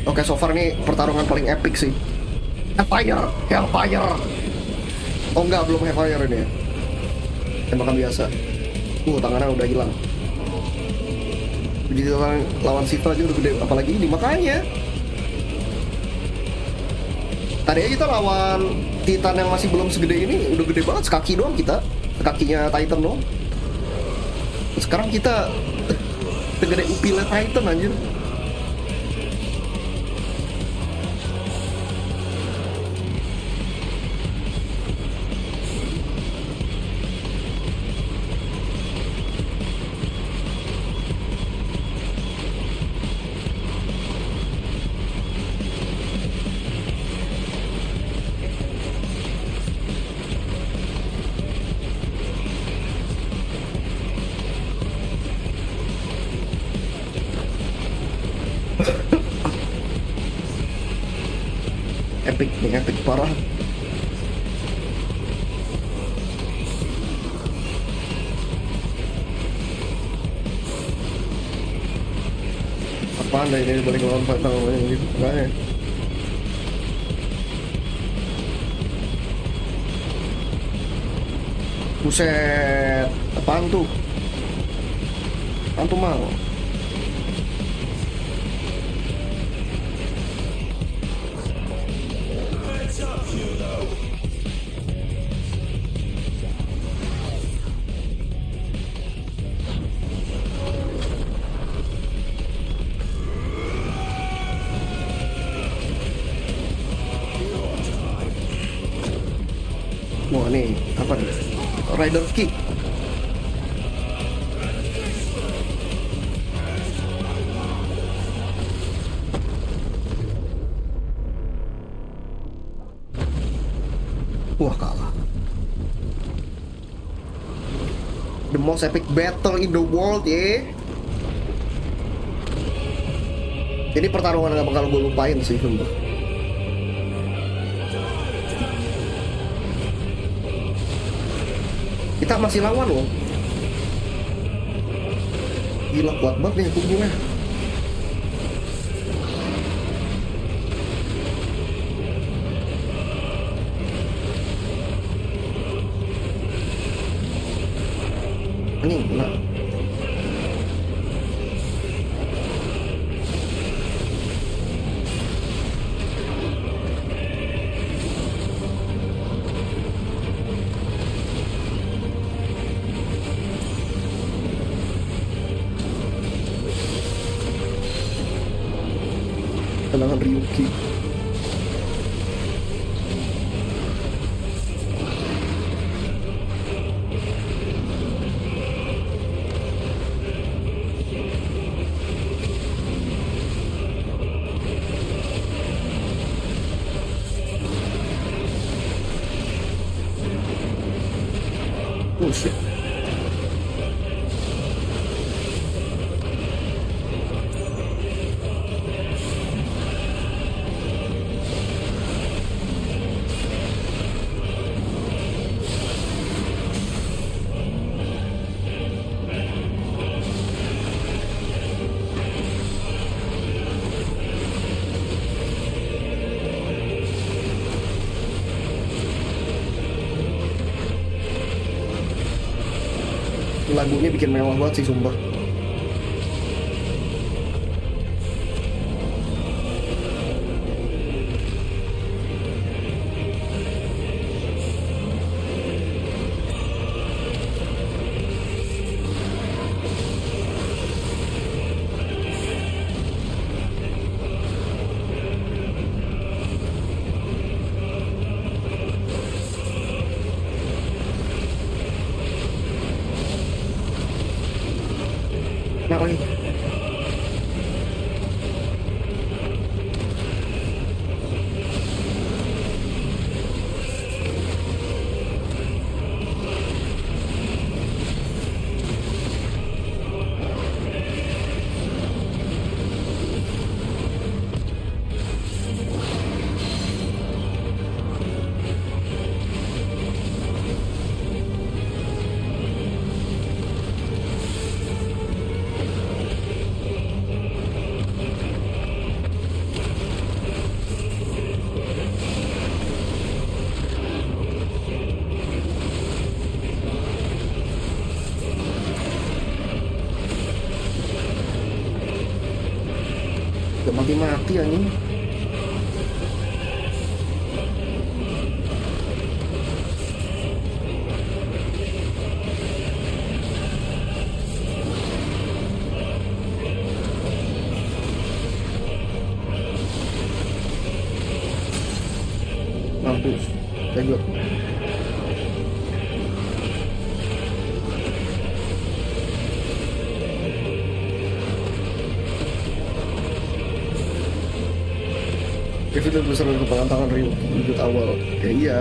Oke, so far ini pertarungan paling epic sih. Hellfire. Oh enggak, belum Hellfire ini ya. Tembakan biasa. Tangannya udah hilang. Jadi lawan Siva aja udah gede, apalagi ini makanya. Tadi aja kita lawan Titan yang masih belum segede ini udah gede banget, sekaki doang kita, kakinya Titan doang. Sekarang kita segede upilnya Titan anjir. Epic parah. Apaan dah ini balik lawan fight namanya gitu, enggak ya? Buset, apaan tuh? Apaan tuh mal? Wah nih, apa nih? Rider kick. Wah, kalah. The most epic battle in the world, ya. Ini pertarungan gak bakal gue lupain sih, sumpah. Kita masih lawan loh. Gila, kuat banget nih tubuhnya. Ini gila. Tendangan Ryuki. Oh shit. Lagunya bikin mewah banget sih, sumpah. mati anjing. Mampus, tegot. Kevin dan besar dari pengantangan ribut awal. Ya iya.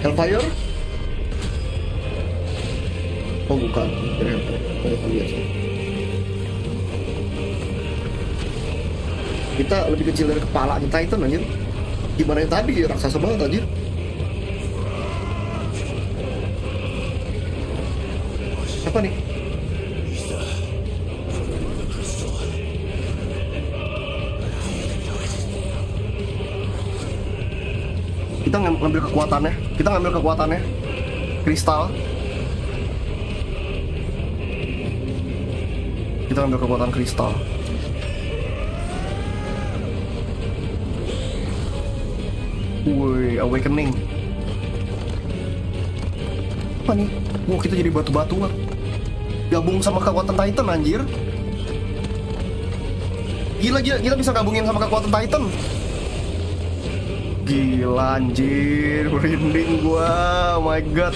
Hellfire? Oh bukan, dari Hellfire. Biasa. Kita lebih kecil dari kepala Titan anjir. Gimana yang tadi, raksasa banget anjir. Apa nih? Kita ngambil kekuatannya. Kristal. Kita ngambil kekuatan kristal. Woi, awakening. Apa nih? Wah, kita jadi batu-batuan. Gabung sama kekuatan Titan anjir. Gila bisa gabungin sama kekuatan Titan. Gila anjir, merinding gua. Oh my god.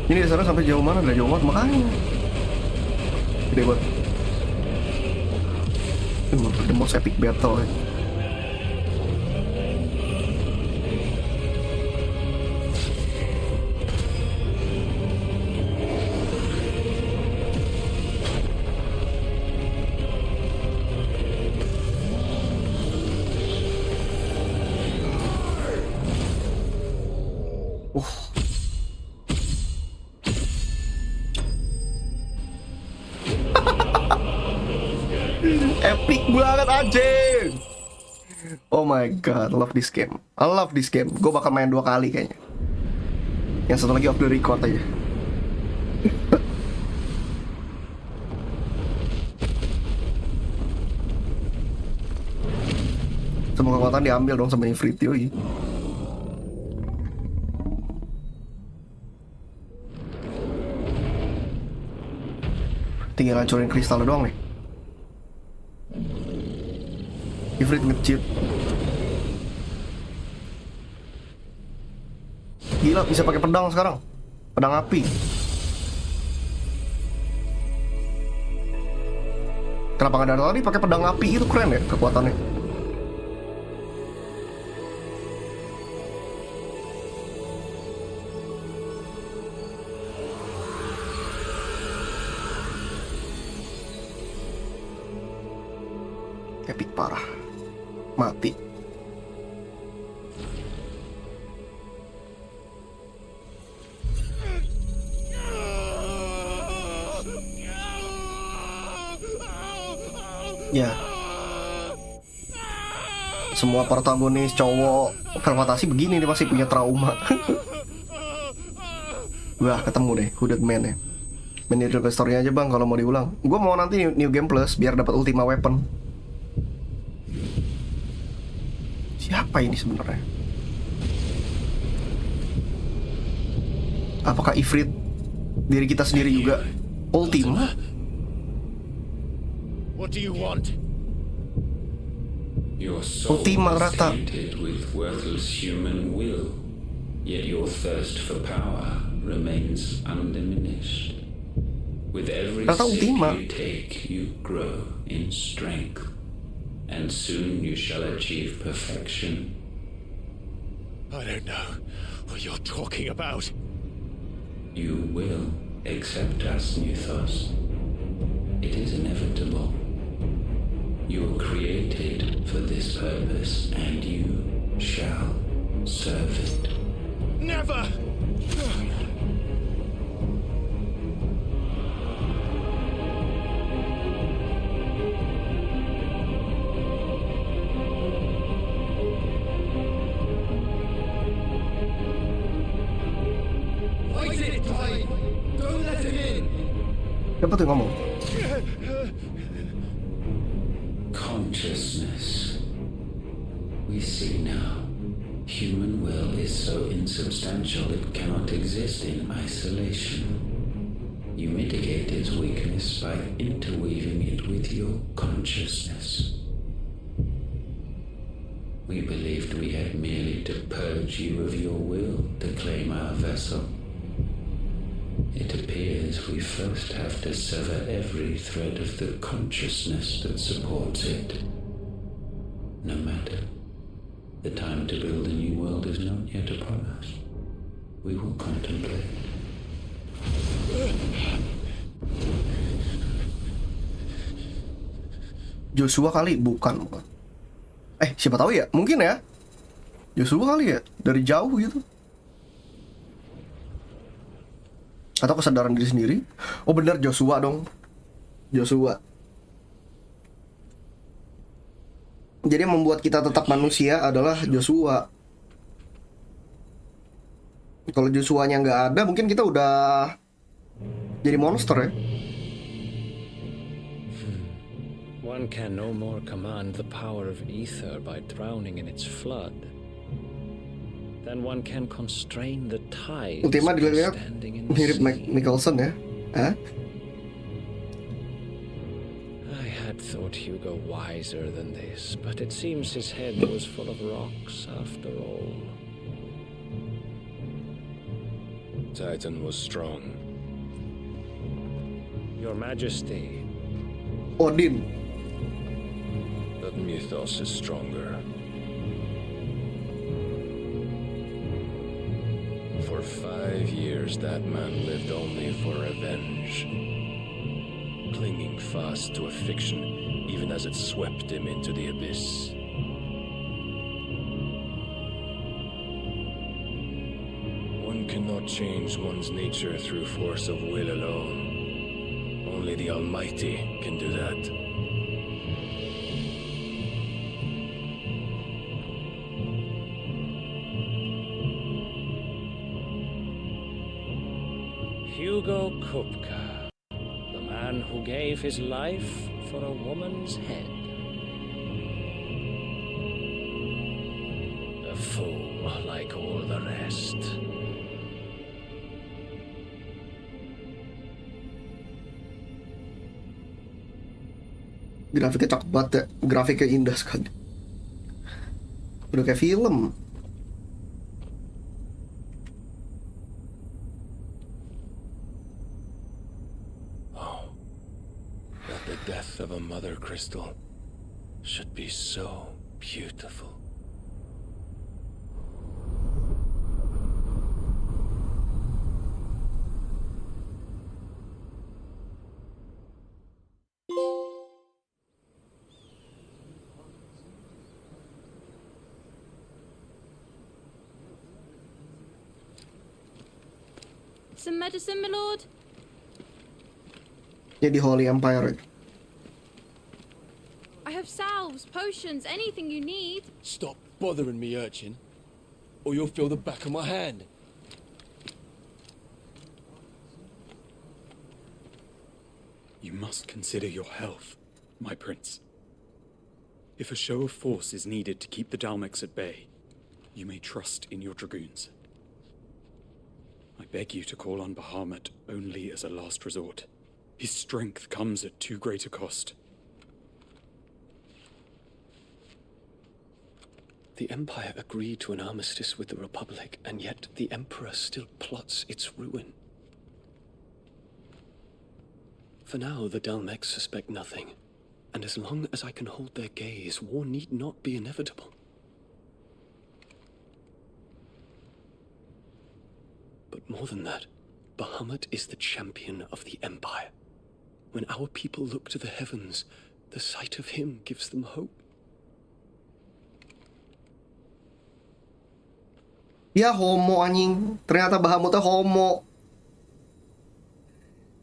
Ini dasarnya sampai jauh mana? Udah jauh banget makanya. Gede banget. The most epic battle. Epic banget anjing. Oh my god, love this game. I love this game. Gue bakal main 2 kali kayaknya. Yang satu lagi off the record aja. Semua kekuatan diambil dong sama Ifrit yoi. Tinggal hancurin kristal doang nih. Ifrit nge-cheat. Gila bisa pakai pedang sekarang. Pedang api. Kenapa nggak dari tadi pakai pedang api? Itu keren ya kekuatannya. Epic parah. Mati. Ya. Semua protagonis cowok fermentasi begini nih pasti punya trauma. Wah, ketemu deh Hooded Man ya. Main di story aja bang kalau mau diulang. Gue mau nanti new game plus biar dapat ultima weapon. Siapa ini sebenarnya? Apakah Ifrit diri kita sendiri juga ultima? What do you want? Your soul Ultima is rata. tainted with worthless human will, yet your thirst for power remains undiminished. With every Rata sip ultima. you take, you grow in strength, and soon you shall achieve perfection. I don't know what you're talking about. You will accept us, Mythos. It is inevitable. You were created for this purpose, and you shall serve it. Never! Siapa tuh yang ngomong? Consciousness. We see now. Human will is so insubstantial it cannot exist in isolation. You mitigate its weakness by interweaving it with your consciousness. We believed we had merely to purge you of your will to claim our vessel. It appears we first have to sever every thread of the consciousness that supports it. No matter. The time to build a new world is not yet upon us. We will contemplate. Joshua kali? Bukan. Siapa tahu ya? Mungkin ya. Joshua kali ya? Dari jauh gitu. Atau kesadaran diri sendiri? Oh bener, Joshua dong. Joshua. Jadi yang membuat kita tetap manusia adalah Joshua. Kalau Joshuanya nggak ada, mungkin kita udah jadi monster ya. One can no more command the power of ether by drowning in its flood than one can constrain the tides Ultima by dilihat standing in the mirip sea. Nicholson ya. Hah? I had thought Hugo wiser than this, but it seems his head was full of rocks after all. Titan was strong. Your Majesty, Odin. But Mythos is stronger. For 5 years, that man lived only for revenge, clinging fast to a fiction, even as it swept him into the abyss. One cannot change one's nature through force of will alone. Only the Almighty can do that. Hugo Kupka, the man who gave his life for a woman's head. A fool like all the rest. Grafiknya cakep banget ya. Grafiknya indah sekali. Udah kayak film. That the death of a mother crystal should be so beautiful. Some medicine, my lord? Jadi Holy Empire. I have salves, potions, anything you need. Stop bothering me, urchin, or you'll feel the back of my hand. You must consider your health, my prince. If a show of force is needed to keep the Dalmex at bay, you may trust in your dragoons. I beg you to call on Bahamut only as a last resort. His strength comes at too great a cost. The Empire agreed to an armistice with the Republic, and yet the Emperor still plots its ruin. For now, the Dalmex suspect nothing, and as long as I can hold their gaze, war need not be inevitable. But more than that, Bahamut is the champion of the Empire. When our people look to the heavens, the sight of him gives them hope. Ya homo anjing. Ternyata Bahamutnya homo.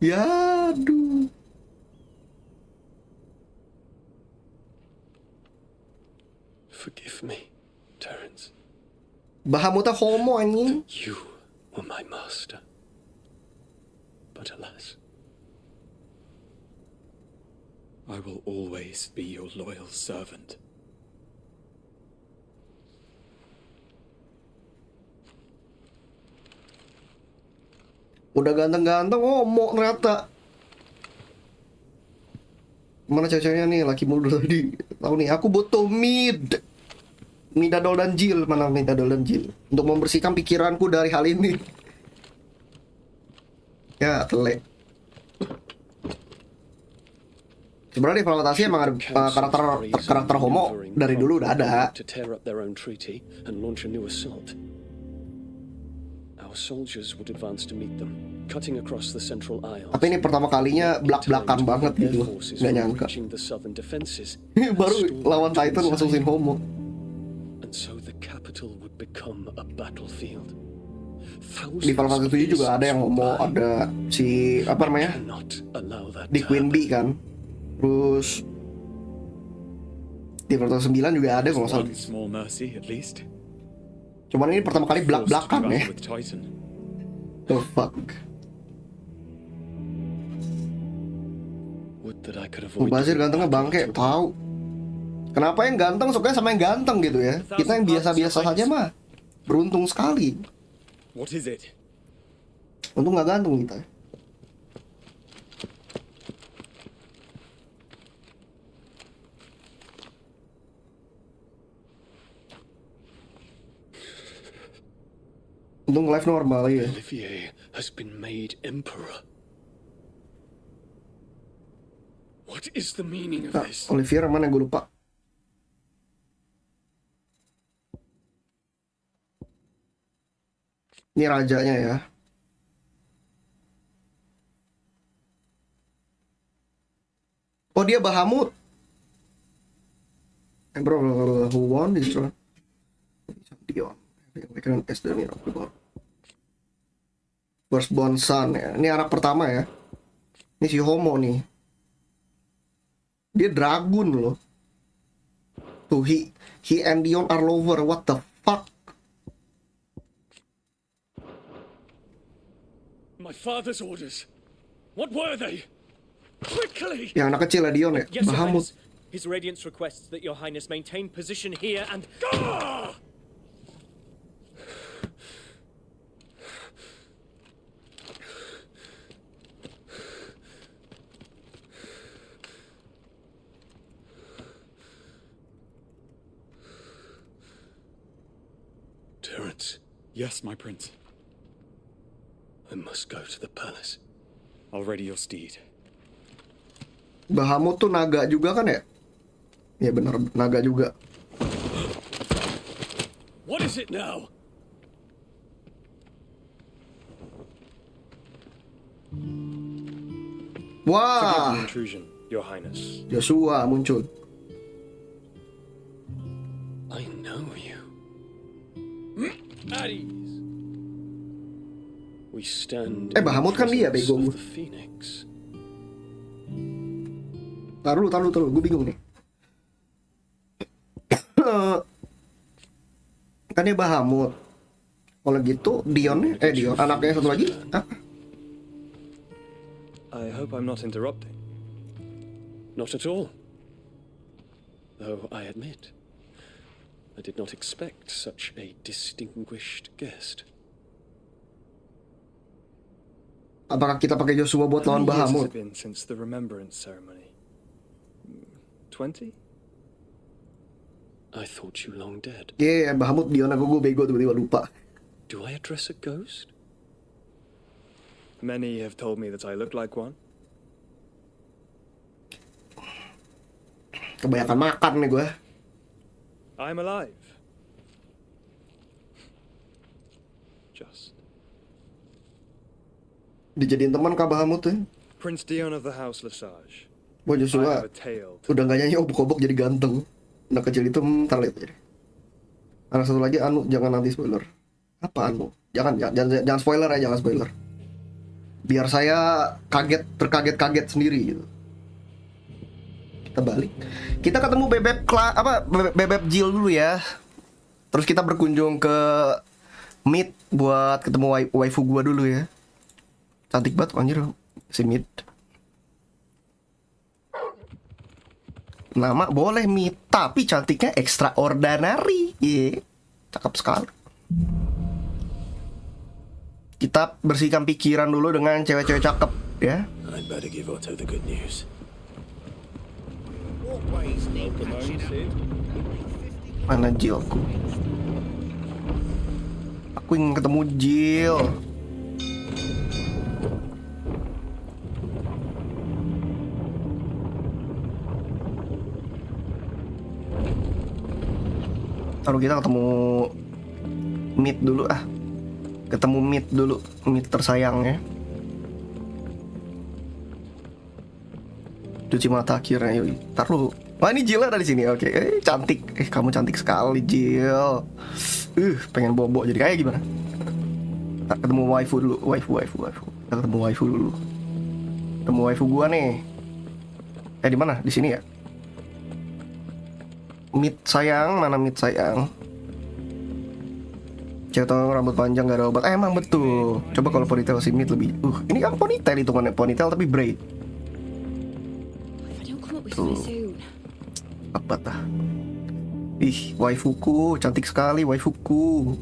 Ya aduh. Forgive me, Terence. Bahamutnya homo anjing. You were my master. But alas, I will always be your loyal servant. Udah ganteng-ganteng, mau ternyata. Mana ceweknya nih, laki mulu tadi. Tahu nih, aku butuh Midadol dan Jill. Mana Midadol dan Jill? Untuk membersihkan pikiranku dari hal ini. Ya, telek. Sebenarnya di Valentasi emang ada karakter homo dari dulu udah ada. To tear up their own treaty and launch a new assault. Our soldiers would advance to meet them, cutting across the central aisles. Tapi ini pertama kalinya belak-belakan banget gitu, nggak nyangka. Baru lawan Titan ngasusin homo. And so the capital would become a battlefield. Di Final Fantasy 7 juga ada yang homo, ada si apa namanya? Di Queen Bee kan. Terus di Final Fantasy 9 juga ada kalau nggak salah. Small mercy, at least. Cuman ini pertama kali belak-belakan ya. The fuck. Bazir gantengnya bangke, tahu. Kenapa yang ganteng sukanya sama yang ganteng gitu ya? Kita yang biasa-biasa saja mah beruntung sekali. What is it? Untung nggak gantung kita. Untung live normal ya. Olivier has been made emperor. What is the meaning of this? Olivier mana gue lupa. Ini rajanya ya. Oh dia Bahamut. Bro, who won this one? Dion. Awaken as the mirror of the world. Firstborn son ya. Ini anak pertama ya. Ini si homo nih. Dia dragon loh. Tuh he and Dion are lover. What the fuck? My father's orders. What were they? Quickly! Yang anak kecil ya Dion ya. Yes, Your Bahamut. Highness. His Radiance requests that Your Highness maintain position here and... Ah! Terence, Yes, my prince. I must go to the palace. I'll ready your steed. Bahamut tuh naga juga kan ya? Ya benar, naga juga. What is it now? Forgive Wah, the intrusion, Your Highness. Joshua muncul. I know you. At ease. We stand Bahamut kan dia, presence bego. of the Phoenix. Taruh, gue bingung nih. Kan dia Bahamut. Kalau gitu Dion, Dion, anaknya yang satu lagi, apa? I hope I'm not interrupting. Not at all. Though I admit, I did not expect such a distinguished guest. Apakah kita pakai Joshua buat lawan How many years has Bahamut? it been since the remembrance ceremony? 20? I thought you long dead. Iya, Bahamut Dion, gue bego tiba-tiba lupa. Do I address a ghost? Many have told me that I look like one. Kebanyakan makan nih gue. I'm alive. Just. Dijadiin teman kah Bahamut tuh? Prince Dion of the House Lesage. Wah I Joshua have a tale. udah gak nyanyi obok-obok jadi ganteng. Anak kecil itu ntar lihat aja deh. Anak satu lagi Anu, jangan nanti spoiler. Apa Anu? Jangan spoiler ya, jangan spoiler. Biar saya terkaget-kaget sendiri gitu. Kita balik. Kita ketemu bebek Jill dulu ya. Terus kita berkunjung ke Meet buat ketemu waifu gua dulu ya. Cantik banget anjir si Meet. Nama boleh Mi, tapi cantiknya extraordinary. Iya, cakep sekali. Kita bersihkan pikiran dulu dengan cewek-cewek cakep, ya. I'd better give Otto the good news. Mana Jilku? Aku ingin ketemu Jill. Lalu kita ketemu Meet dulu ah. Ketemu Meet dulu, Meet tersayang ya. Cuci mata akhirnya, yuk. Ntar lu. Wah ini Jill ada di sini, oke. Cantik, kamu cantik sekali Jill. Pengen bobo jadi kayak gimana? Ntar ketemu waifu dulu, waifu. Kita ketemu waifu dulu. Ketemu waifu gua nih. Di mana? Di sini ya. Meet sayang, mana Meet sayang? Cewek rambut panjang gak ada obat. Emang betul. Coba kalau ponytail si Meet lebih. Ini kan ponytail hitungannya, ponytail tapi braid. Tuh. Apa tah? Ih, waifuku, cantik sekali waifuku.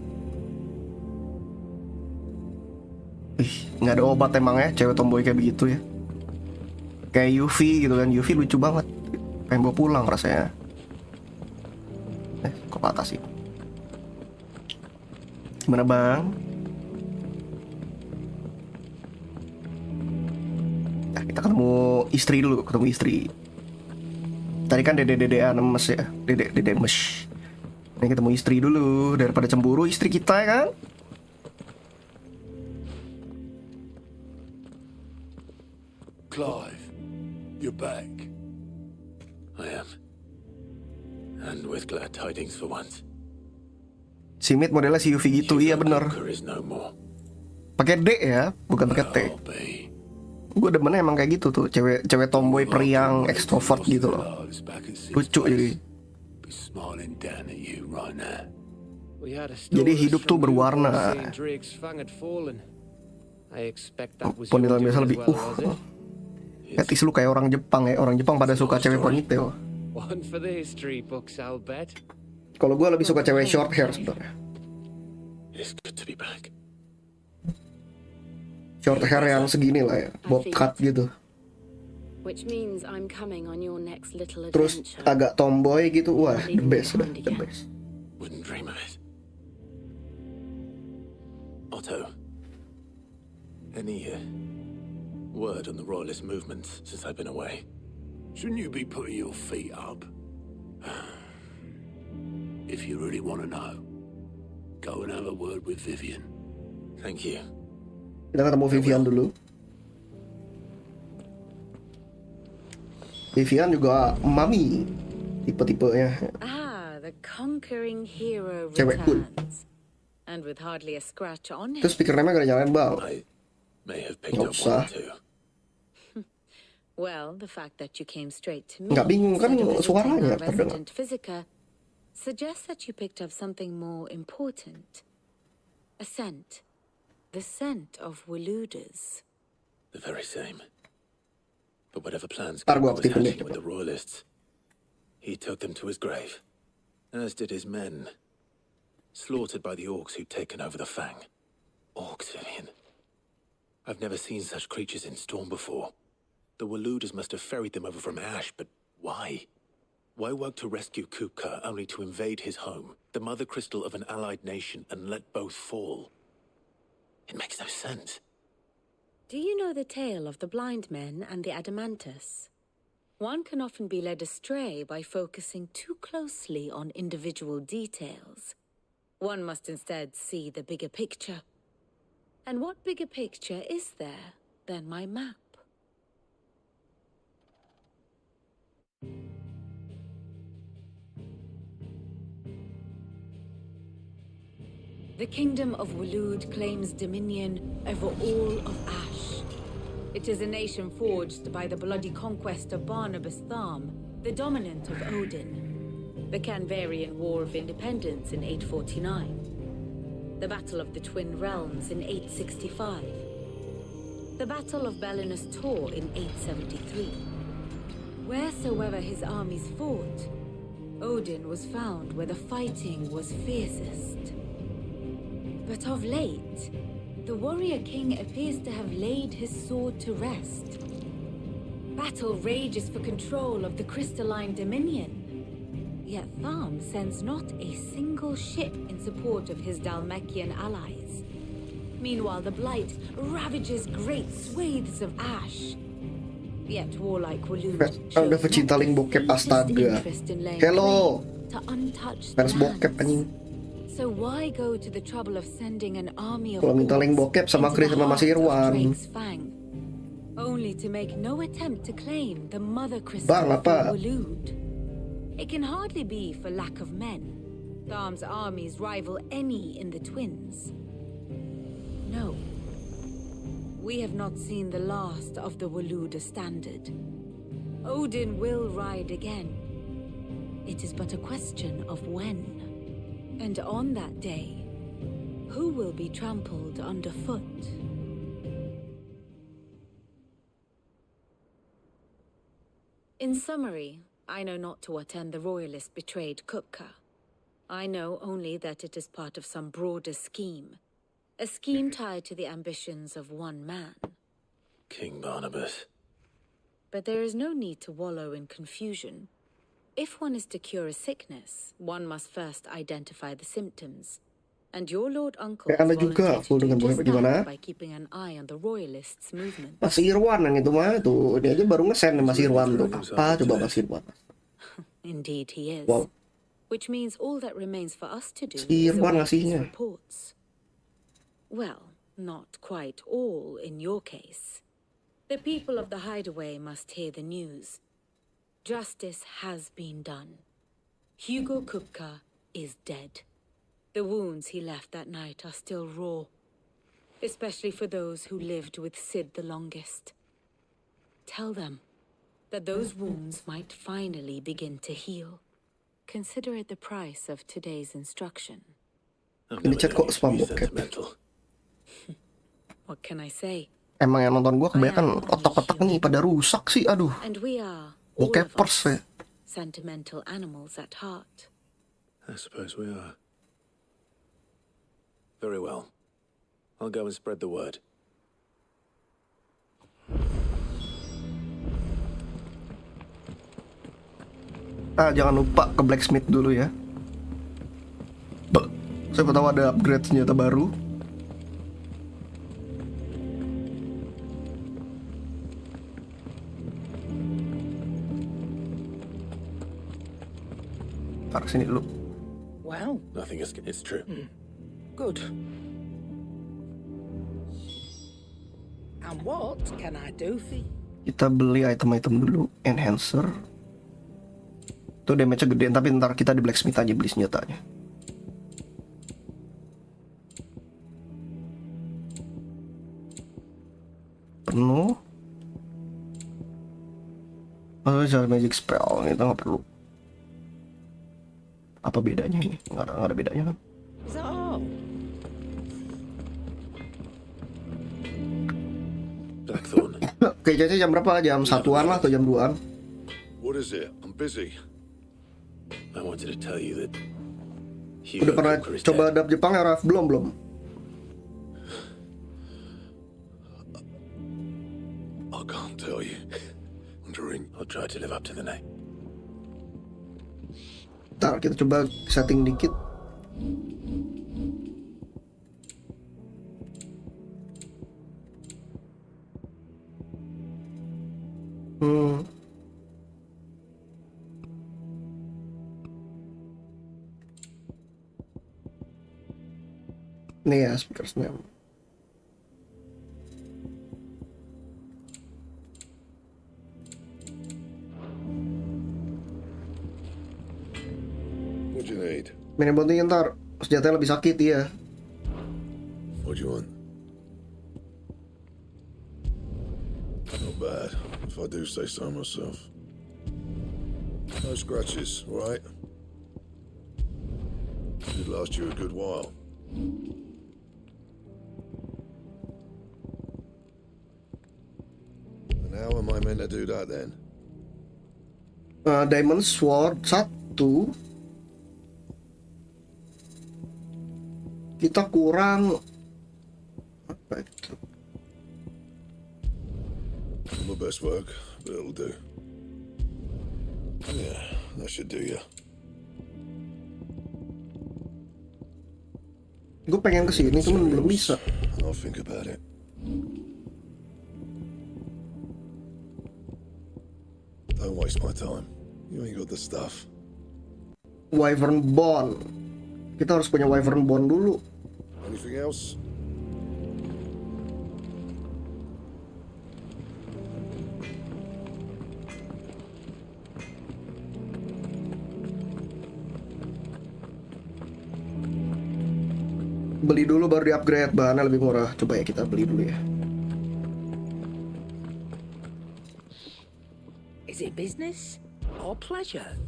Ih, nggak ada obat emang ya, cewek tomboy kayak begitu ya. Kayak UV gitu kan, UV lucu banget. Pengen bawa pulang rasanya. Kok patah sih? Gimana bang? Nah, kita ketemu istri dulu, ketemu istri. Tadi kan dede-dedean mes ya, dede mes. Ini ketemu istri dulu, daripada cemburu istri kita ya kan? Clive, you're back. I am. And with glad tidings for once. Si Meet modelnya si UV gitu, iya bener. Pakai D ya, bukan pakai T. Gue demennya emang kayak gitu tuh, cewek tomboy periang ekstrovert gitu loh. Lucu jadi. Jadi hidup tuh berwarna. Ponytail biasa lebih etis lu kayak orang Jepang ya. Orang Jepang pada suka cewek ponytail. Kalau gue lebih suka cewek short hair sebenarnya. Short hair yang segini lah ya, bob cut gitu. Terus agak tomboy gitu, wah the best dah, the best. Otto, any word on the royalist movement since I've been away? Shouldn't you be putting your feet up? If you really want to know, go and have a word with Vivian. Thank you. Kita ketemu Vivian dulu. Vivian juga mami tipe-tipenya. The conquering hero Cewek cool. returns. And with hardly a scratch on Terus him. speaker remnya gak nyalain bang. May have picked Nggak up usah. one or two. Well, the fact that you came straight to me Nggak bingung kan instead of visiting suaranya our terdengar. resident Physica suggests that you picked up something more important. A scent. The scent of Waludas. The very same. But whatever plans Ntar gua Kiko was aktifin deh. hatching with the royalists, he took them to his grave, as did his men, slaughtered by the orcs who'd taken over the Fang. Orcs, Vivian. I've never seen such creatures in storm before. The Waludas must have ferried them over from Ash, but why? Why work to rescue Kupka only to invade his home, the mother crystal of an allied nation, and let both fall? It makes no sense. Do you know the tale of the blind men and the Adamantus? One can often be led astray by focusing too closely on individual details. One must instead see the bigger picture. And what bigger picture is there than my map? The kingdom of Walud claims dominion over all of Ash. It is a nation forged by the bloody conquest of Barnabas Tharm, the dominant of Odin. The Canvarian War of Independence in 849. The Battle of the Twin Realms in 865. The Battle of Belinus Tor in 873. Wheresoever his armies fought, Odin was found where the fighting was fiercest. But of late, the warrior king appears to have laid his sword to rest. Battle rages for control of the crystalline dominion. Yet Tharm sends not a single ship in support of his Dhalmekian allies. Meanwhile, the Blight ravages great swathes of ash. Yet warlike Waloed Ada pecinta link bokep, astaga. Hello, fans bokep anjing. So why go to the trouble of sending an army of Kalau minta link bokep sama Chris sama Mas Irwan. Only to make no attempt to claim the mother crystal Bang, apa? Waloed. It can hardly be for lack of men. Tharm's armies rival any in the Twins. No. We have not seen the last of the Waloed standard. Odin will ride again. It is but a question of when. And on that day, who will be trampled underfoot? In summary, I know not to what end the royalists betrayed Kupka. I know only that it is part of some broader scheme. A scheme tied to the ambitions of one man. King Barnabas. But there is no need to wallow in confusion. If one is to cure a sickness, one must first identify the symptoms. And your Lord Uncle has Anda juga full dengan bokep gimana? by keeping an eye on the royalists' movement. Mas Irwan yang itu mah tuh, ini aja baru ngesen nih Mas Irwan tuh. Apa coba Mas Irwan? Indeed he is. Wow. Which means all that remains for us to do Si is Irwan await his ngasihnya. reports. Well, not quite all in your case. The people of the Hideaway must hear the news. Justice has been done. Hugo Kupka is dead. The wounds he left that night are still raw, especially for those who lived with Sid the longest. Tell them that those wounds might finally begin to heal. Consider it the price of today's instruction. Ini chat kok spam bokep. What can I say? Emang yang nonton gua kebanyakan otak-otak nih pada rusak sih, aduh. And we are all of Bokepers ya. us sentimental animals at heart. I suppose we are. Very well. I'll go and spread the word. Jangan lupa ke blacksmith dulu ya. Siapa tahu ada upgrade senjata baru. Taruh sini dulu. Wow. Nothing is... It's true. Good. And what can I do for you? Kita beli item-item dulu. Enhancer. Itu damage-nya gede, tapi ntar kita di blacksmith aja beli senjatanya. Penuh. Oh, cara magic spell kita nggak perlu. Apa bedanya ini? Nggak ada bedanya kan? Is that all? Blackthorn. Oke, jadi jam berapa? Jam 1-an lah atau jam 2-an? What is it? I'm busy. I wanted to tell you that Udah pernah coba dub Jepang ya, Raf? Belum. I can't tell you. I'm drink. I'll try to live up to the name. Ntar kita coba setting dikit. Nih ya speakersnya. What do you need? Mini penting ntar senjatanya lebih sakit ya. What do you want? Not bad, if I do say so myself. No scratches, all right? Should last you a good while. And how am I meant to do that then? Diamond Sword 1. Kita kurang apa itu? My best work, but it'll do. Yeah, that should do ya. Gue pengen kesini cuman belum bisa. I'll think about it. Don't waste my time. You ain't got the stuff. Wyvern Bone. Kita harus punya Wyvern Bone dulu. Anything else? Beli dulu baru di-upgrade, bahannya lebih murah. Coba ya kita beli dulu ya. Is it business or pleasure?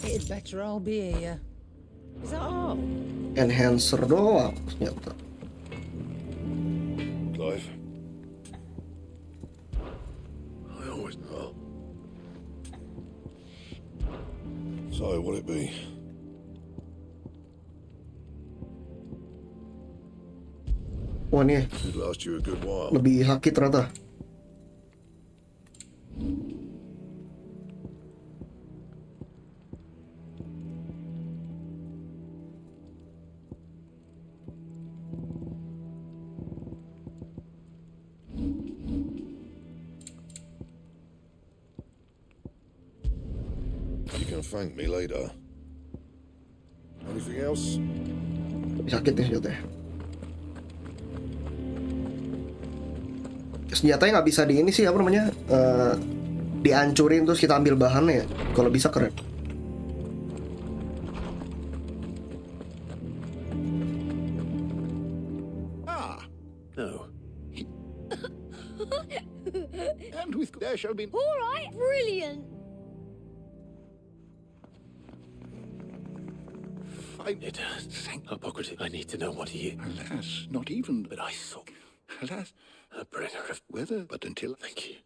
It'd better all be here. Is that all? Enhancer doang ternyata. Clive. I always know. So, what'll it be? Wah nih, Should last you a good while. lebih sakit ternyata. You can thank me later. Anything else? Lebih sakit nih senjatanya. Senjatanya nggak bisa di ini sih, apa namanya, dihancurin terus kita ambil bahannya ya. Kalau bisa keren. No. And with there shall be... All right, brilliant. It hypocrisy. I need to know what he is. Alas, not even... But I saw Alas, a bringer of weather, but until... Thank you.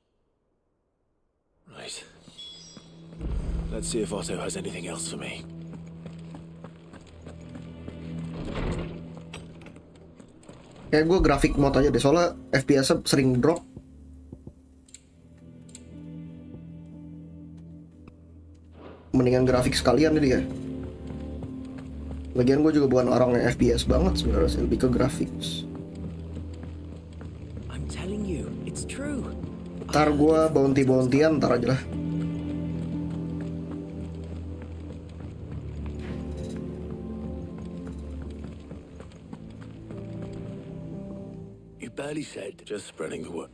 Right. Let's see if Otto has anything else for me. Kayak gue grafik mode aja deh, soalnya FPS-nya sering drop. Mendingan grafik sekalian nih dia. Lagian gue juga bukan orang yang FPS banget sebenarnya sih, lebih ke grafik. I'm telling you, it's true. Ntar gue bounty-bountian, ntar aja lah. You barely said just spreading the word.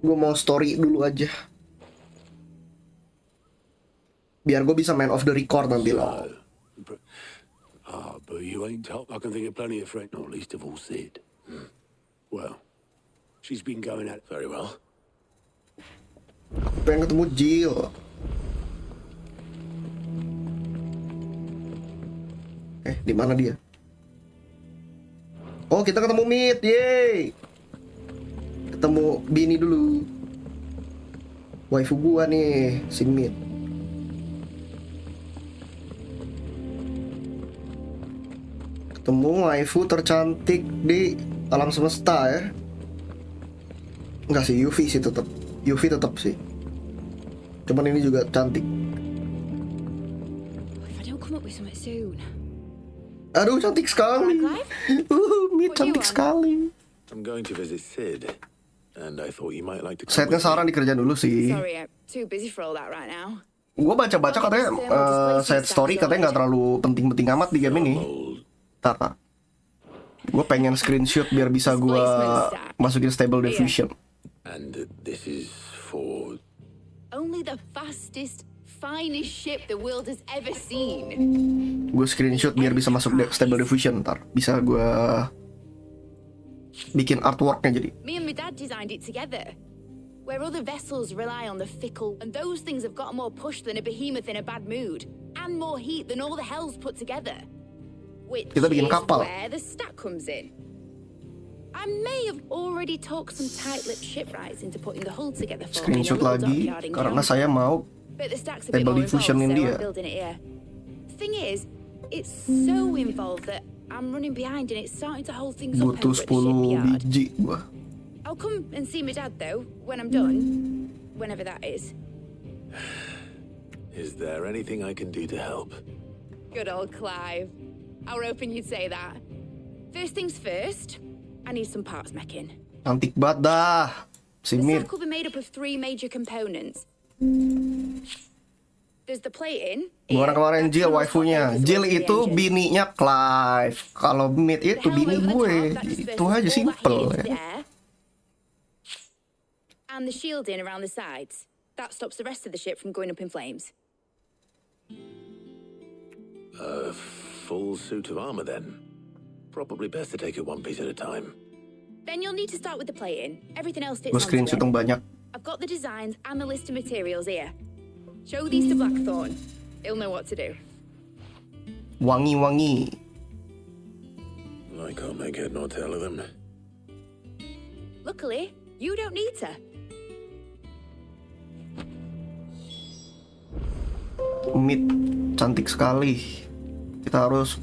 Gue mau story dulu aja. Biar gue bisa main off the record nanti lah. But you ain't top. I can think of plenty of friends, not least of all Sid. Well, she's been going at it very well. Aku pengen ketemu Jill. Di mana dia? Oh, kita ketemu Meet, yeay. Ketemu Bini dulu. Waifu gua nih, si Meet. Ketemu waifu tercantik di alam semesta ya. Enggak sih, Yuffie sih tetap. Yuffie tetap sih. Cuman ini juga cantik. If I don't come up with something soon. Aduh, cantik sekali. Meet cantik sekali. I'm going to visit Sid, and I thought you might like to come Setnya with me. saran dikerjain dulu sih. Sorry, I'm too busy for all that right now. Gue baca-baca katanya set story katanya nggak terlalu penting-penting amat di game ini. Tar. Gue pengen screenshot biar bisa gue masukin stable diffusion. And this is for... Only the fastest, finest ship the world has ever seen. Gue screenshot biar bisa masuk stable diffusion. Ntar bisa gue bikin artworknya jadi. Me and my dad designed it together. Where other vessels rely on the fickle, and those things have got more push than a behemoth in a bad mood, and more heat than all the hells put together. Which Kita bikin is kapal. where the stack comes in. I may have already talked some tight-lipped shipwrights into putting the hull together for me in a Screenshot little lagi dockyard in karena County. saya mau But the stack's a bit table more involved, so diffusionin dia. I'm building it here. Thing is, it's so involved that I'm running behind and it's starting to hold things up Butuh over at the 10 shipyard. biji gua. I'll come and see my dad though when I'm done, whenever that is. Is there anything I can do to help? Good old Clive. How open you'd say that. First things first, I need some parts mecking. Cantik banget dah. Si The Mir. sack will be made up of 3 major components. There's the plating. Gimana kemarin Jill waifunya? Jill itu bininya Clive. Kalau Mid itu bini gue. Itu aja simple ya. And the shielding around the sides. That stops the rest of the ship from going up in flames. A full suit of armor then. Probably best to take it one piece at a time. Then you'll need to start with the plating. Everything else fits Gue onto screenshot it. yang banyak. I've got the designs and the list of materials here. Show these to Blackthorn. He'll know what to do. Wangi-wangi. I can't make head nor tail of them. Luckily, you don't need to. Mid cantik sekali. Kita harus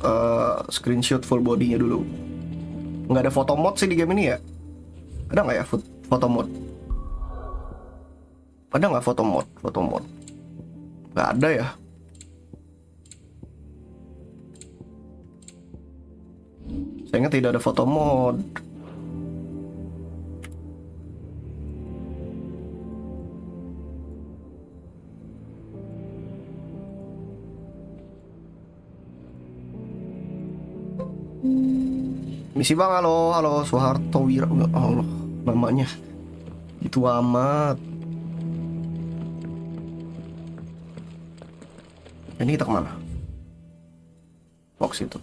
screenshot full bodinya dulu. Nggak ada foto mod sih di game ini ya? Ada nggak ya foto mod? Ada nggak foto mod? Foto mod? Nggak ada ya? Saya ingat tidak ada foto mod. Misi bang, halo Soeharto Wira, ya Allah namanya itu amat. Ini kita kemana? Box itu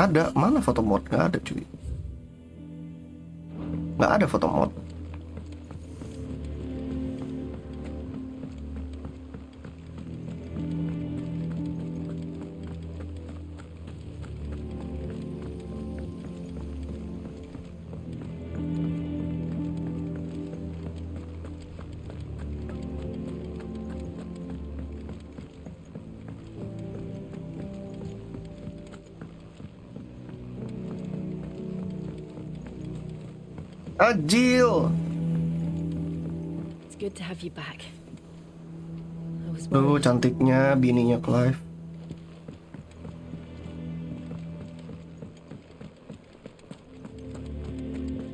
ada, mana foto mod? Nggak ada cuy, nggak ada foto mod. Jill. It's good to have you back. Tuh cantiknya bininya Clive.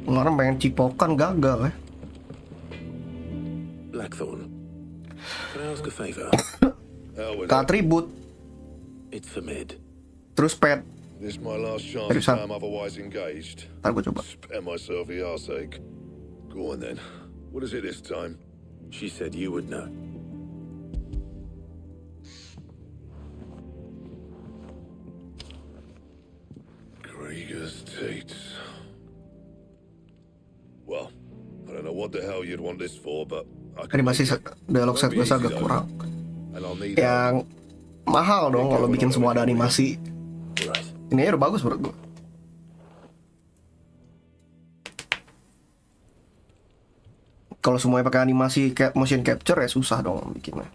Kemarin pengen cipokan gagal ya. Blackthorn, can I ask a favor? Katribut. It's for Mid. Terus pet. This my last chance to say I'm otherwise engaged. Ntar gue coba. Spare myself the arse ache. Go on then. What is it this time? She said you would know. Krieger's Tates. Well, I don't know what the hell you'd want this for, but I can Animasi dialog set gue agak kurang. Yang mahal dong kalau bikin semua ada animasi. Ini udah bagus menurut gue. Kalau semuanya pakai animasi motion capture ya susah dong bikinnya.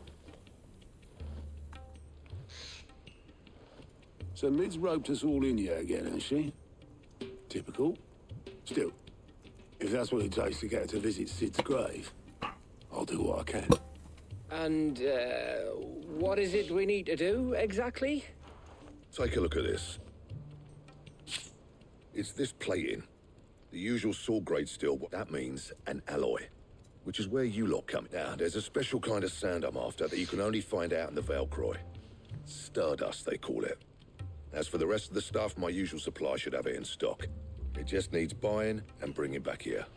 So Mid's roped us all in here again, has she? Typical. Still, if that's what it takes to get her to visit Sid's grave, I'll do what I can. And what is it we need to do exactly? Take a look at this. It's this plating. The usual sword grade steel. What that means, an alloy. Which is where you lot come. Now, there's a special kind of sand I'm after that you can only find out in the Valcroy. Stardust, they call it. As for the rest of the stuff, my usual supply should have it in stock. It just needs buying and bringing back here.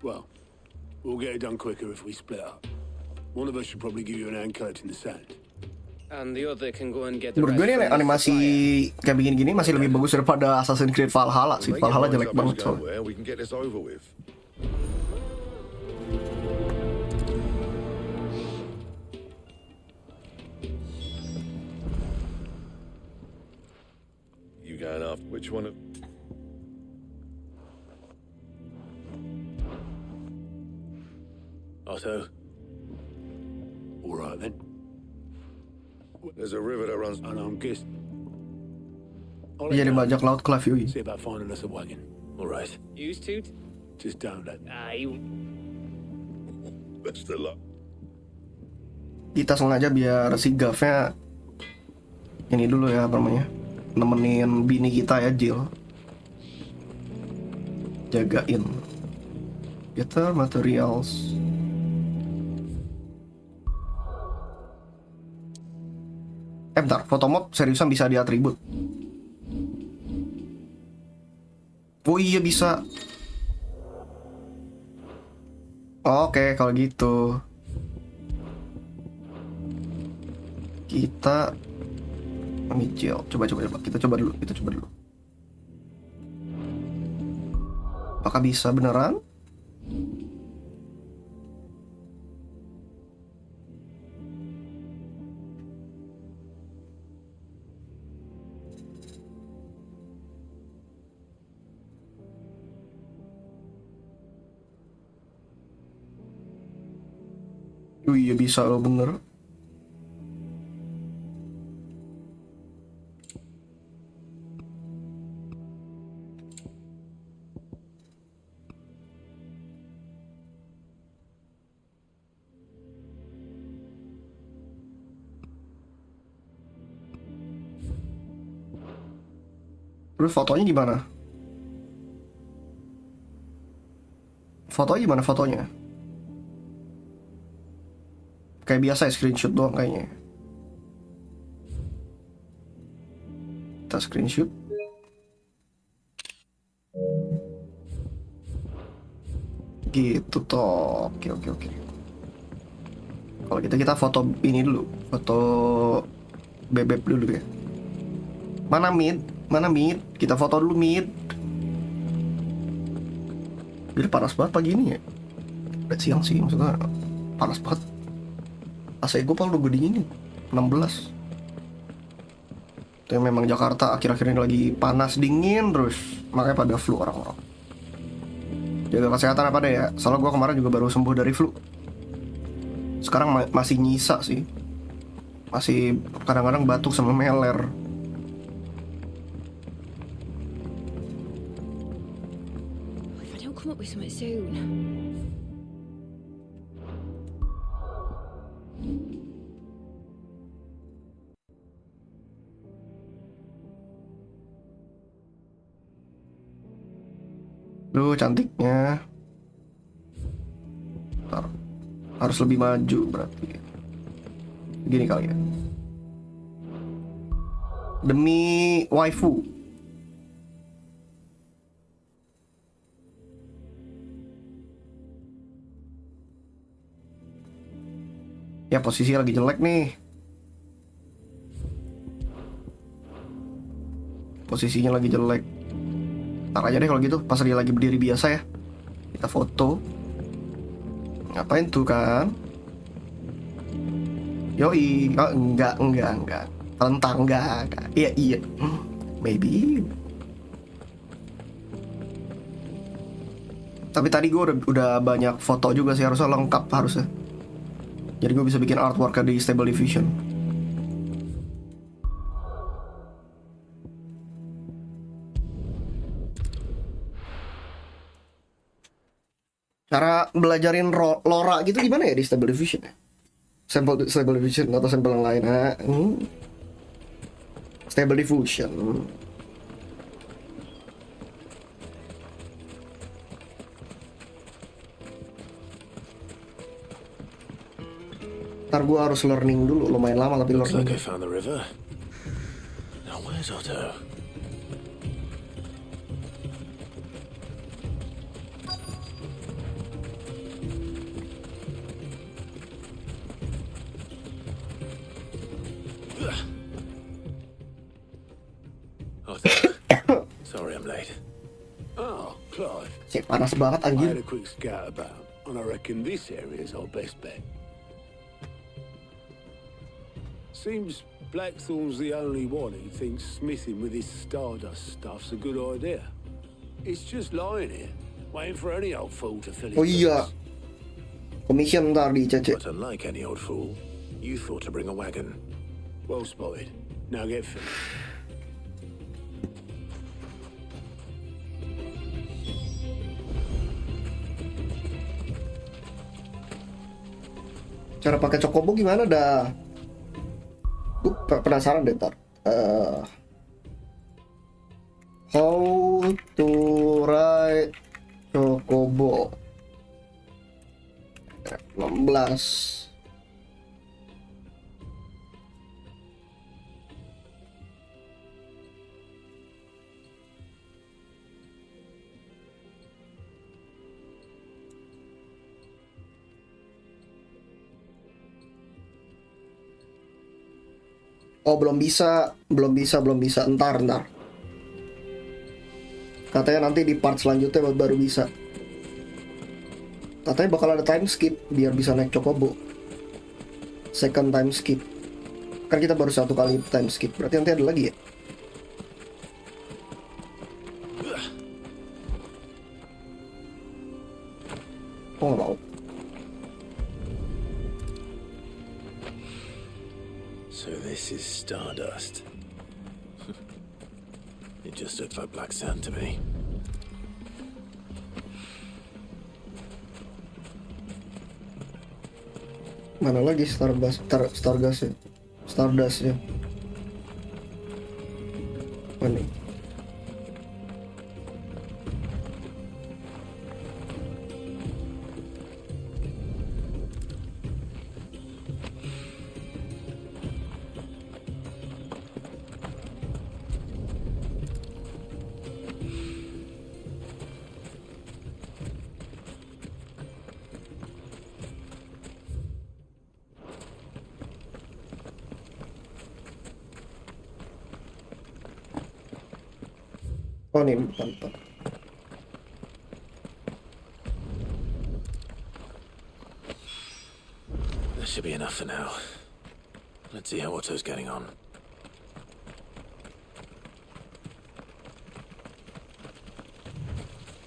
Well, we'll get it done quicker if we split up. One of us should probably give you an hand collecting the sand. And the other can go and get the Menurut gue nih animasi kayak begini-gini masih lebih bagus daripada Assassin's Creed Valhalla sih. Valhalla jelek banget soalnya. We can get this over with. You going after which one of... Otto. All right then. There's a river that runs. And I'm guessing. Iya, di bajak laut Clive, yoi. See about finding us a wagon. All right. Used to? Just don't let. Best of luck. Kita sengaja biar si Gavnya ini dulu ya, apa namanya, nemenin bini kita ya, Jill. Jagain. Gather materials. Bentar, foto mod seriusan bisa diatribut. Oh iya bisa. Oke, kalau gitu kita Michel, coba kita coba dulu. Apakah bisa beneran? Oh iya bisa loh, bener. Terus fotonya gimana? Fotonya? Kayak biasa ya, screenshot doang kayaknya. Kita screenshot. Gitu toh. Oke. Kalau kita foto ini dulu. Foto bebek dulu ya. Mana mid? Kita foto dulu mid. Jadi panas banget pagi ini ya. Udah siang sih, maksudnya panas banget. AC gue udah gue dinginin 16. Itu yang memang Jakarta akhir-akhir ini lagi panas dingin terus, makanya pada flu orang-orang. Jaga kesehatan apa deh ya. Soalnya gue kemarin juga baru sembuh dari flu. Sekarang masih nyisa sih. Masih kadang-kadang batuk sama meler. If I don't come up with something soon. Duh, cantiknya. Bentar. Harus lebih maju berarti. Gini kali ya. Demi waifu. Ya posisi lagi jelek nih. Posisinya lagi jelek. Ntar aja deh kalau gitu, pas dia lagi berdiri biasa ya. Kita foto. Ngapain tuh kan? Yoi, oh, enggak. Tentang enggak. Iya. Maybe. Tapi tadi gue udah banyak foto juga sih, harusnya lengkap harusnya. Jadi gue bisa bikin artwork di Stable Diffusion. Cara belajarin lora gitu gimana ya di Stable Diffusion ya? Stable Diffusion atau sampel yang lain? Stable Diffusion. Ntar gue harus learning dulu, lumayan lama tapi Looks learning. like I found the river. Now where's Otto? Sorry I'm late. Oh, Clive. Cek panas banget I anjir. had a quick scout about, and I reckon this area's our best bet. Seems Blackthorn's the only one who thinks smithing with his Stardust stuff's a good idea. It's just lying here, waiting for any old fool to fill his Oh iya. boots. Commission ntar di ICC. But unlike any old fool, you thought to bring a wagon. Well spotted. Now get fit. Cara pakai Chocobo gimana dah? Gue penasaran deh ntar. How to ride Chocobo 16. Oh, belum bisa. Entar. Katanya nanti di part selanjutnya baru bisa. Katanya bakal ada time skip biar bisa naik Chocobo. Second time skip. Kan kita baru 1 kali time skip. Berarti nanti ada lagi ya? Oh, nggak mau. So this is stardust. It just looks like black sand to me. Mana lagi Stardust ya? Stardust ya. Mana? Oh, nih, depan. That should be enough for now. Let's see how Otto's getting on.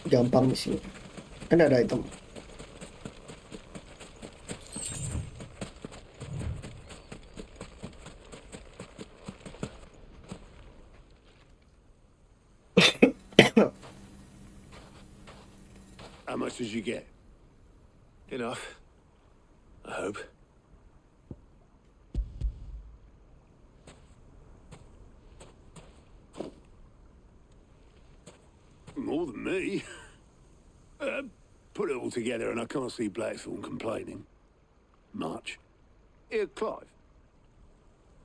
Gampang di sini. Kan ada item. How much did you get? Enough. I hope. More than me. Put it all together and I can't see Blackthorn complaining. Much. Here, Clive.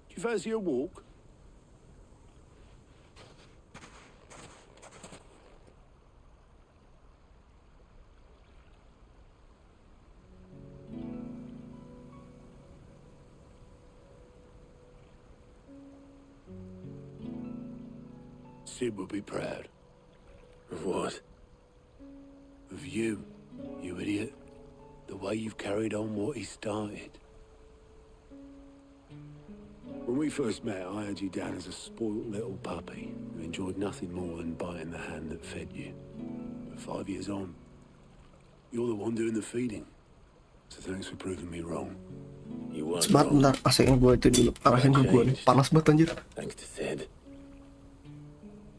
Do you fancy a walk? Sid would be proud. Of what? Of you, you idiot. The way you've carried on what he started. When we first met, I had you down as a spoilt little puppy who enjoyed nothing more than biting the hand that fed you. But 5 years on, you're the one doing the feeding. So thanks for proving me wrong. You weren't Sebentar, wrong. bentar. AC-nya gue itu dulu. Arahin ke gue nih. Panas banget anjir. Thanks to Sid.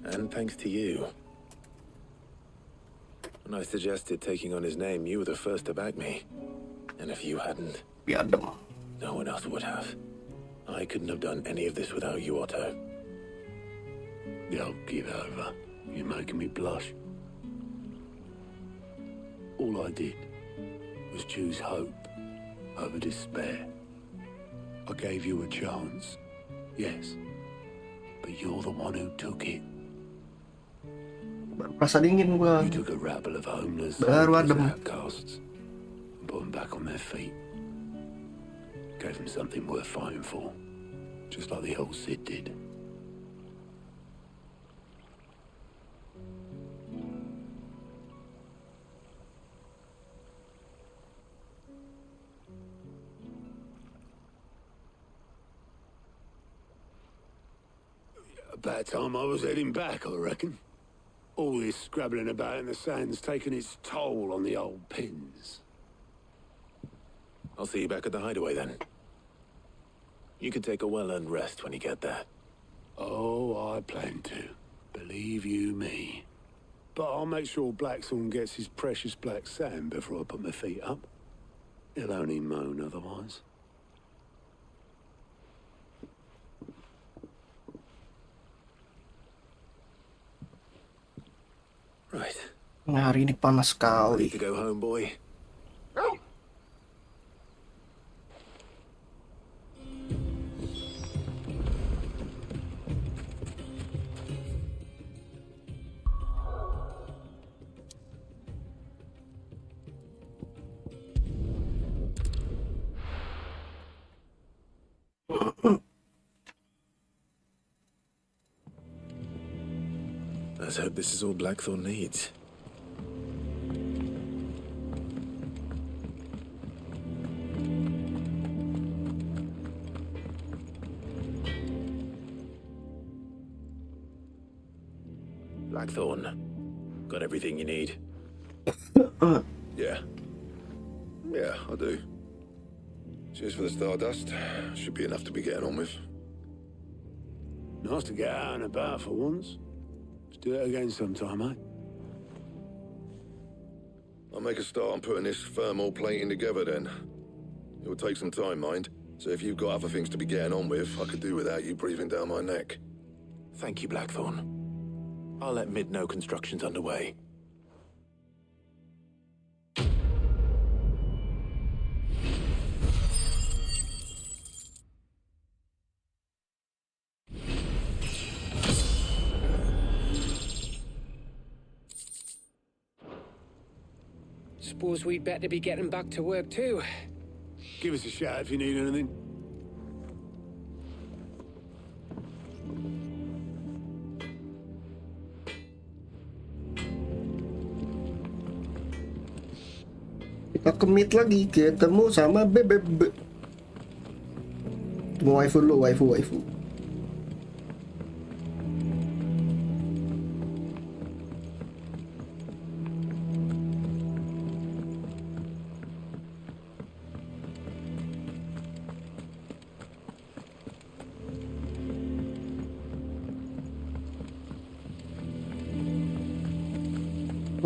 And thanks to you. When I suggested taking on his name, you were the first to back me. And if you hadn't, Biadem. no one else would have. I couldn't have done any of this without you, Otto. Don't give over. You're making me blush. All I did was choose hope over despair. I gave you a chance, yes, but you're the one who took it. Rasa dingin gue. You took a rabble of homeless Baru hopeless adem. outcasts and put them back on their feet. Gave them something worth fighting for, just like the old Sid did. About time I was heading back, I reckon. All this scrabbling about in the sand's taken its toll on the old pins. I'll see you back at the hideaway then. You can take a well-earned rest when you get there. Oh, I plan to. Believe you me. But I'll make sure Blackthorn gets his precious black sand before I put my feet up. He'll only moan otherwise. Right. Hari ini panas sekali. Ready to go home, boy? Let's hope this is all Blackthorn needs. Blackthorn, got everything you need? Yeah. Yeah, I do. Cheers for the stardust. Should be enough to be getting on with. Nice to get out and about for once. Let's do it again sometime, eh? I'll make a start on putting this thermal plating together then. It will take some time, mind. So if you've got other things to be getting on with, I could do without you breathing down my neck. Thank you, Blackthorn. I'll let Mid know construction's underway. Suppose we'd better be getting back to work too. Give us a shout if you need anything. Kita kemit lagi, ketemu sama bebek. Mau waifu dulu, waifu.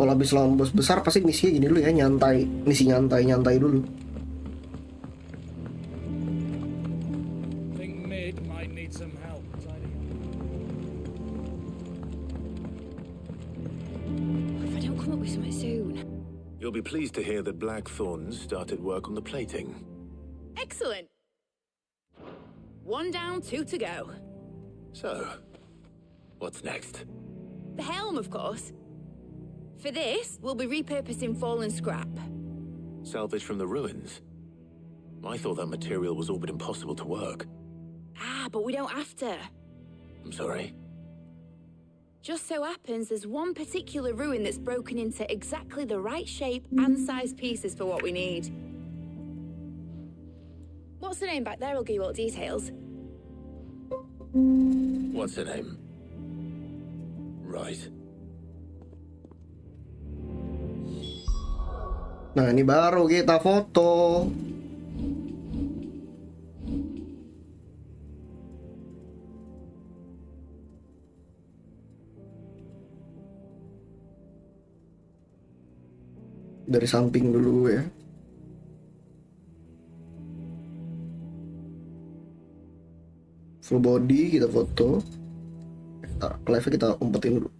Kalau habis lawan bos besar pasti misinya gini dulu ya, nyantai, misi nyantai dulu. Think Mid might need some help tidying If I don't come up with something soon. You'll be pleased to hear that Blackthorn started work on the plating. Excellent. 1 down, 2 to go. So, what's next? The helm, of course. For this, we'll be repurposing fallen scrap. Salvage from the ruins? I thought that material was all but impossible to work. Ah, but we don't have to. I'm sorry. Just so happens there's one particular ruin that's broken into exactly the right shape and size pieces for what we need. What's the name back there? I'll give you all the details. What's her name? Right. Nah, ini baru kita foto. Dari samping dulu ya. Full body kita foto. Live-nya kita umpetin dulu.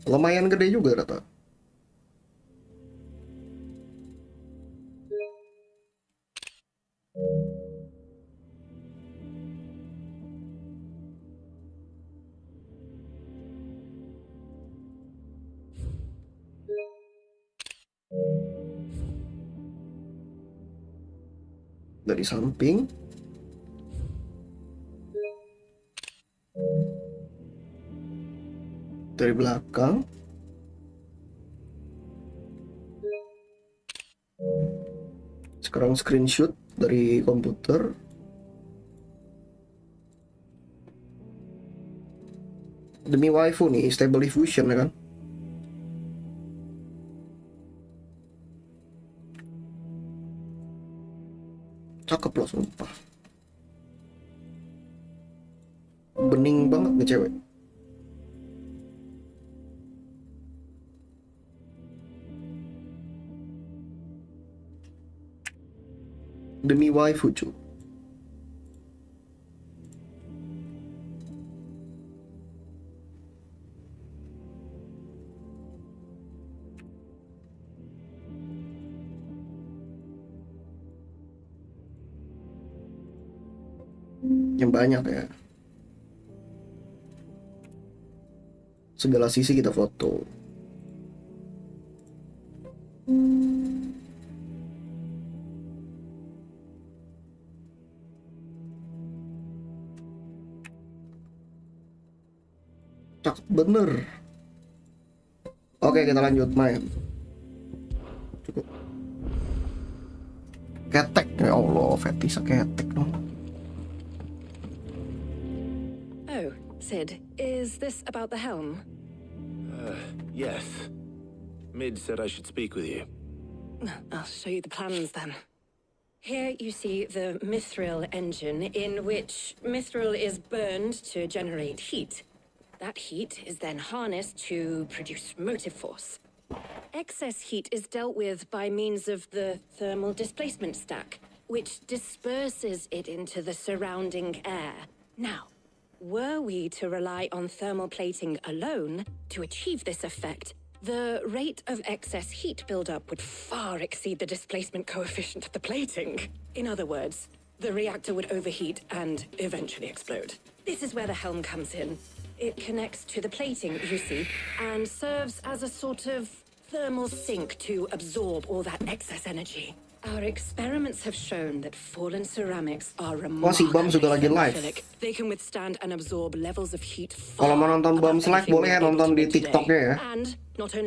Lumayan gede juga rata. Dari samping dari belakang sekarang screenshot dari komputer demi waifu nih, stable diffusion ya kan. ceplos sumpah. Bening banget nih cewek. Demi waifu cu. Yang banyak ya. Segala sisi kita foto. Cakep bener. Oke, kita lanjut main. Cukup. Ketek, ya Allah, fetisa ketek dong. Oh, Sid, is this about the helm? Yes. Mid said I should speak with you. I'll show you the plans then. Here you see the mithril engine, in which mithril is burned to generate heat. That heat is then harnessed to produce motive force. Excess heat is dealt with by means of the thermal displacement stack, which disperses it into the surrounding air. Now, were we to rely on thermal plating alone to achieve this effect, the rate of excess heat buildup would far exceed the displacement coefficient of the plating. In other words, the reactor would overheat and eventually explode. This is where the helm comes in. It connects to the plating, you see, and serves as a sort of thermal sink to absorb all that excess energy. Our experiments have shown that fallen ceramics are Si Bam sudah lagi live. They can withstand and absorb levels of heat. Kalau mau nonton Bam's live boleh ya nonton di TikToknya ya.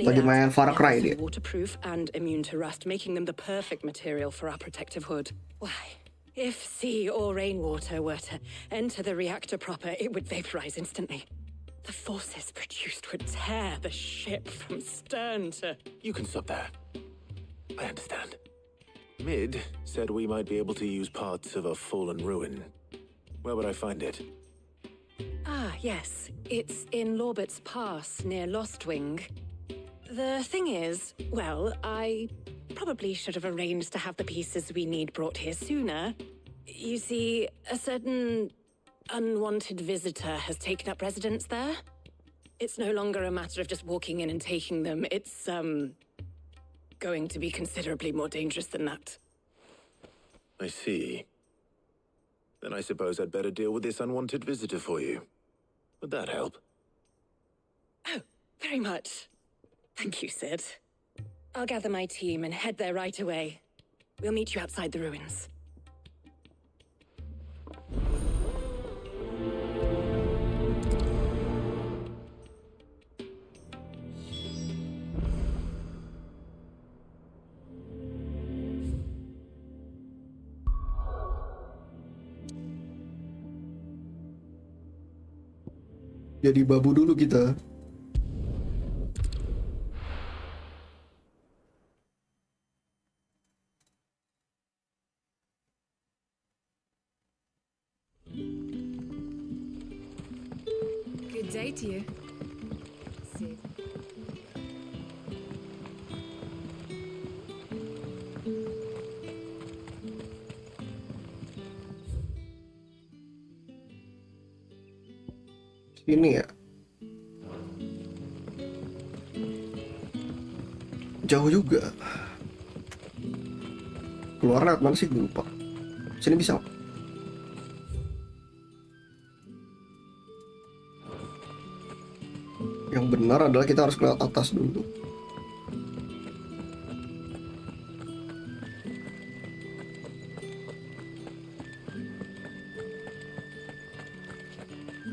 Lagi main Far Cry dia. Waterproof and immune to rust, making them the perfect material for our protective hood. Why? If sea or rainwater were to enter the reactor proper, it would vaporize instantly. The forces produced would tear the ship from stern to... You can stop there. I understand. Mid said we might be able to use parts of a fallen ruin. Where would I find it? Ah, yes. It's in Lorbert's Pass, near Lostwing. The thing is, well, I probably should have arranged to have the pieces we need brought here sooner. You see, a certain unwanted visitor has taken up residence there. It's no longer a matter of just walking in and taking them. It's, going to be considerably more dangerous than that. I see. Then I suppose I'd better deal with this unwanted visitor for you. Would that help? Oh, very much. Thank you, Sid. I'll gather my team and head there right away. We'll meet you outside the ruins. Jadi babu dulu kita. Good day to you. Sid. Ini ya. Jauh juga. Keluar lewat mana sih? Gue lupa. Sini bisa. Yang benar adalah kita harus lewat atas dulu.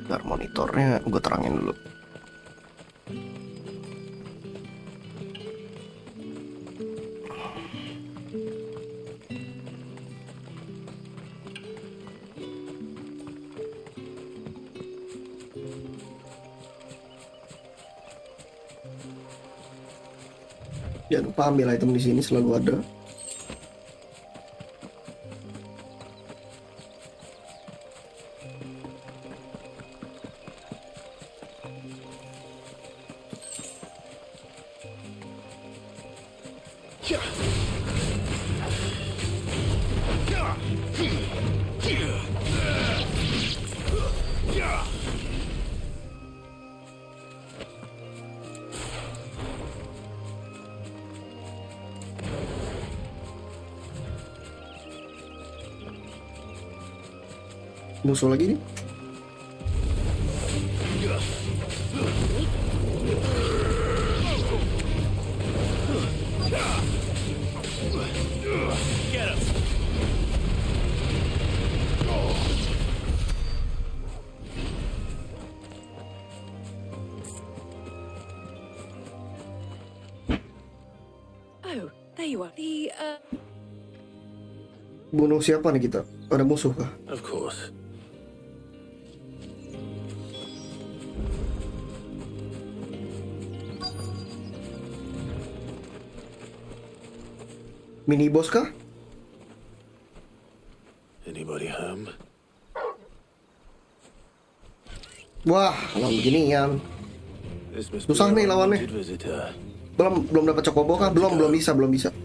Bentar, monitornya gue terangin dulu. Jangan lupa ambil item di sini, selalu ada. Musuh lagi nih. Oh, there you are. Bunuh siapa nih kita? Ada musuh kah? Of course. Mini boss kah? Anybody home? Wah, lawan beginian. Susah nih lawannya. Belum dapat cokobo kah? Belum bisa.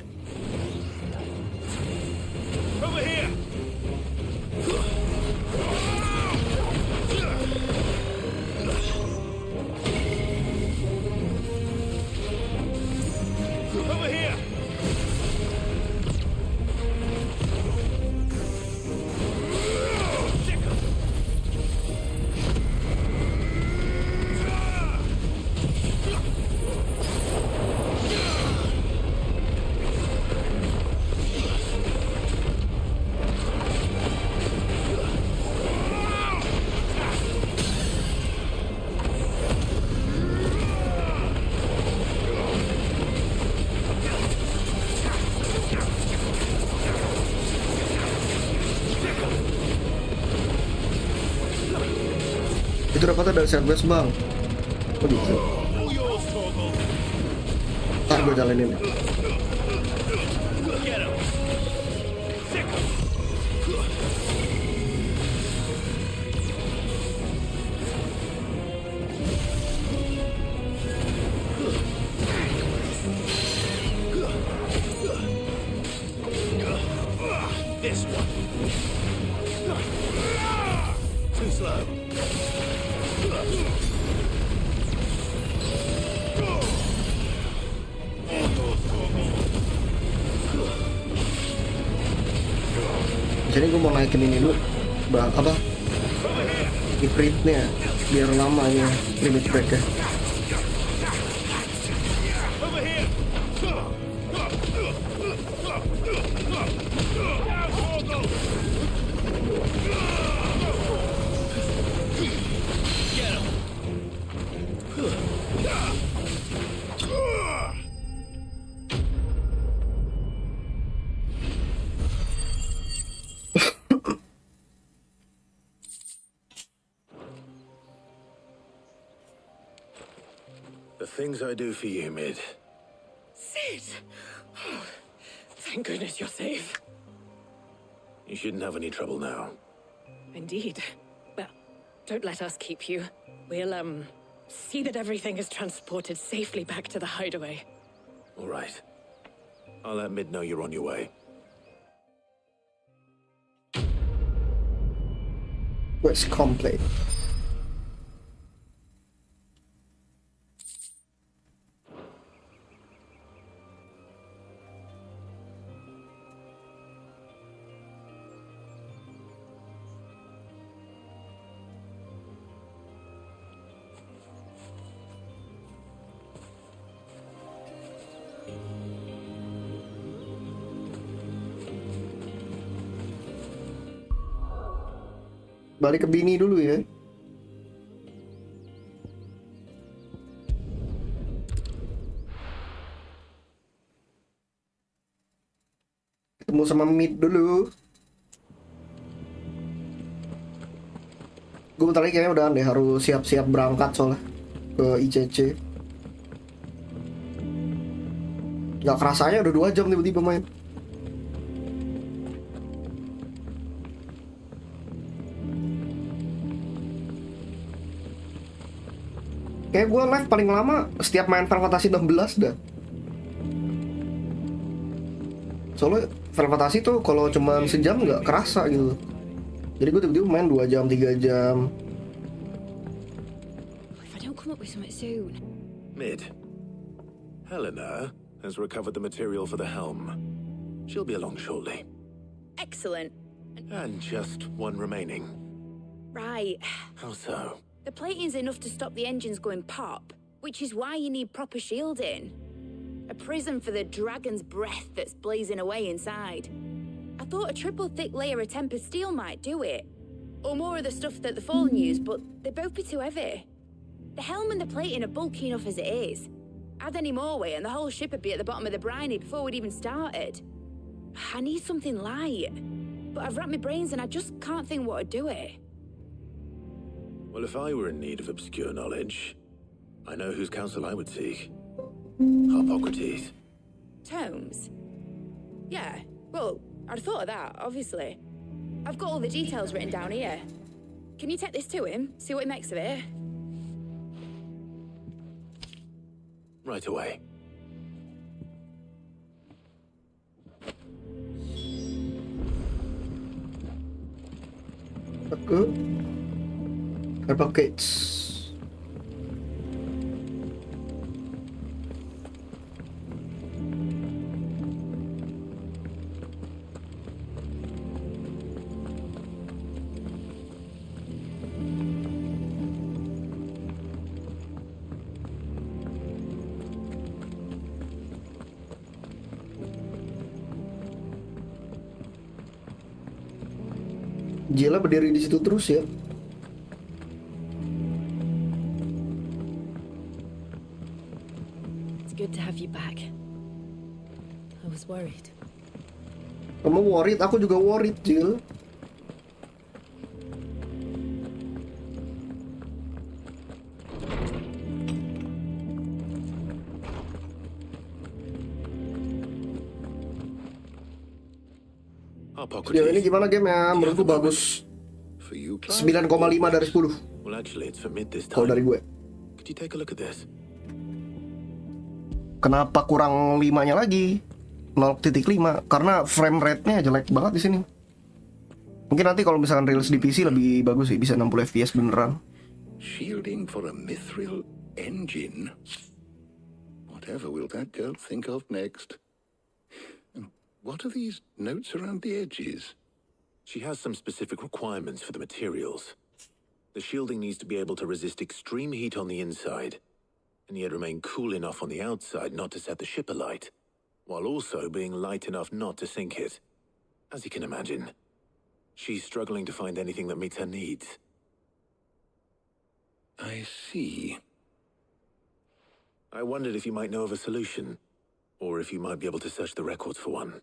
Itu dapatnya dari side quest bang. Oh gitu. Ntar gue jalanin nih. This one. Too slow. Jadi gue mau naikin ini dulu, apa? Ifritnya biar lama ya limit break ya. The things I do for you, Mid. Sid! Oh, thank goodness you're safe. You shouldn't have any trouble now. Indeed. Well, don't let us keep you. We'll, see that everything is transported safely back to the hideaway. All right. I'll let Mid know you're on your way. Quest complete. Balik ke bini dulu ya. Ketemu sama Mid dulu. Gue bentar lagi kayaknya udah deh harus siap-siap berangkat soalnya ke ICC. Gak kerasanya udah 2 jam tiba-tiba main. Kayak gue live paling lama setiap main Final Fantasy 16 dah. Soalnya Final Fantasy tuh kalau cuma sejam nggak kerasa gitu. Jadi gue tiba-tiba main 2 jam, 3 jam. If I don't come up with something soon. Mid. Helena has recovered the material for the helm. She'll be along shortly. Excellent. And just one remaining. Right. How so? The plating's enough to stop the engines going pop, which is why you need proper shielding. A prism for the dragon's breath that's blazing away inside. I thought a triple thick layer of tempered steel might do it. Or more of the stuff that the Fallen use, but they'd both be too heavy. The helm and the plating are bulky enough as it is. Add any more weight and the whole ship would be at the bottom of the briny before we'd even started. I need something light. But I've racked my brains and I just can't think what would do it. Well, if I were in need of obscure knowledge, I know whose counsel I would seek. Hippocrates. Tomes? Yeah, well, I'd thought of that, obviously. I've got all the details written down here. Can you take this to him, see what he makes of it? Right away. Ke Advocates. Jela berdiri di situ terus ya. It's good to have you back. I was worried. Kamu worried, aku juga worried, Jill. Sejauh ini gimana gamenya? Menurutku bagus. 9,5 dari 10. Well, actually, it's for mid this Kalau time. dari gue. Could you take a look at this? Kenapa kurang 5-nya lagi? 0.5 karena frame rate-nya jelek banget di sini. Mungkin nanti kalau misalkan rilis di PC lebih bagus sih, bisa 60 FPS beneran. Shielding for a mithril engine? Whatever will that girl think of next? And what are these notes around the edges? She has some specific requirements for the materials. The shielding needs to be able to resist extreme heat on the inside, and yet remain cool enough on the outside not to set the ship alight, while also being light enough not to sink it. As you can imagine, she's struggling to find anything that meets her needs. I see. I wondered if you might know of a solution, or if you might be able to search the records for one.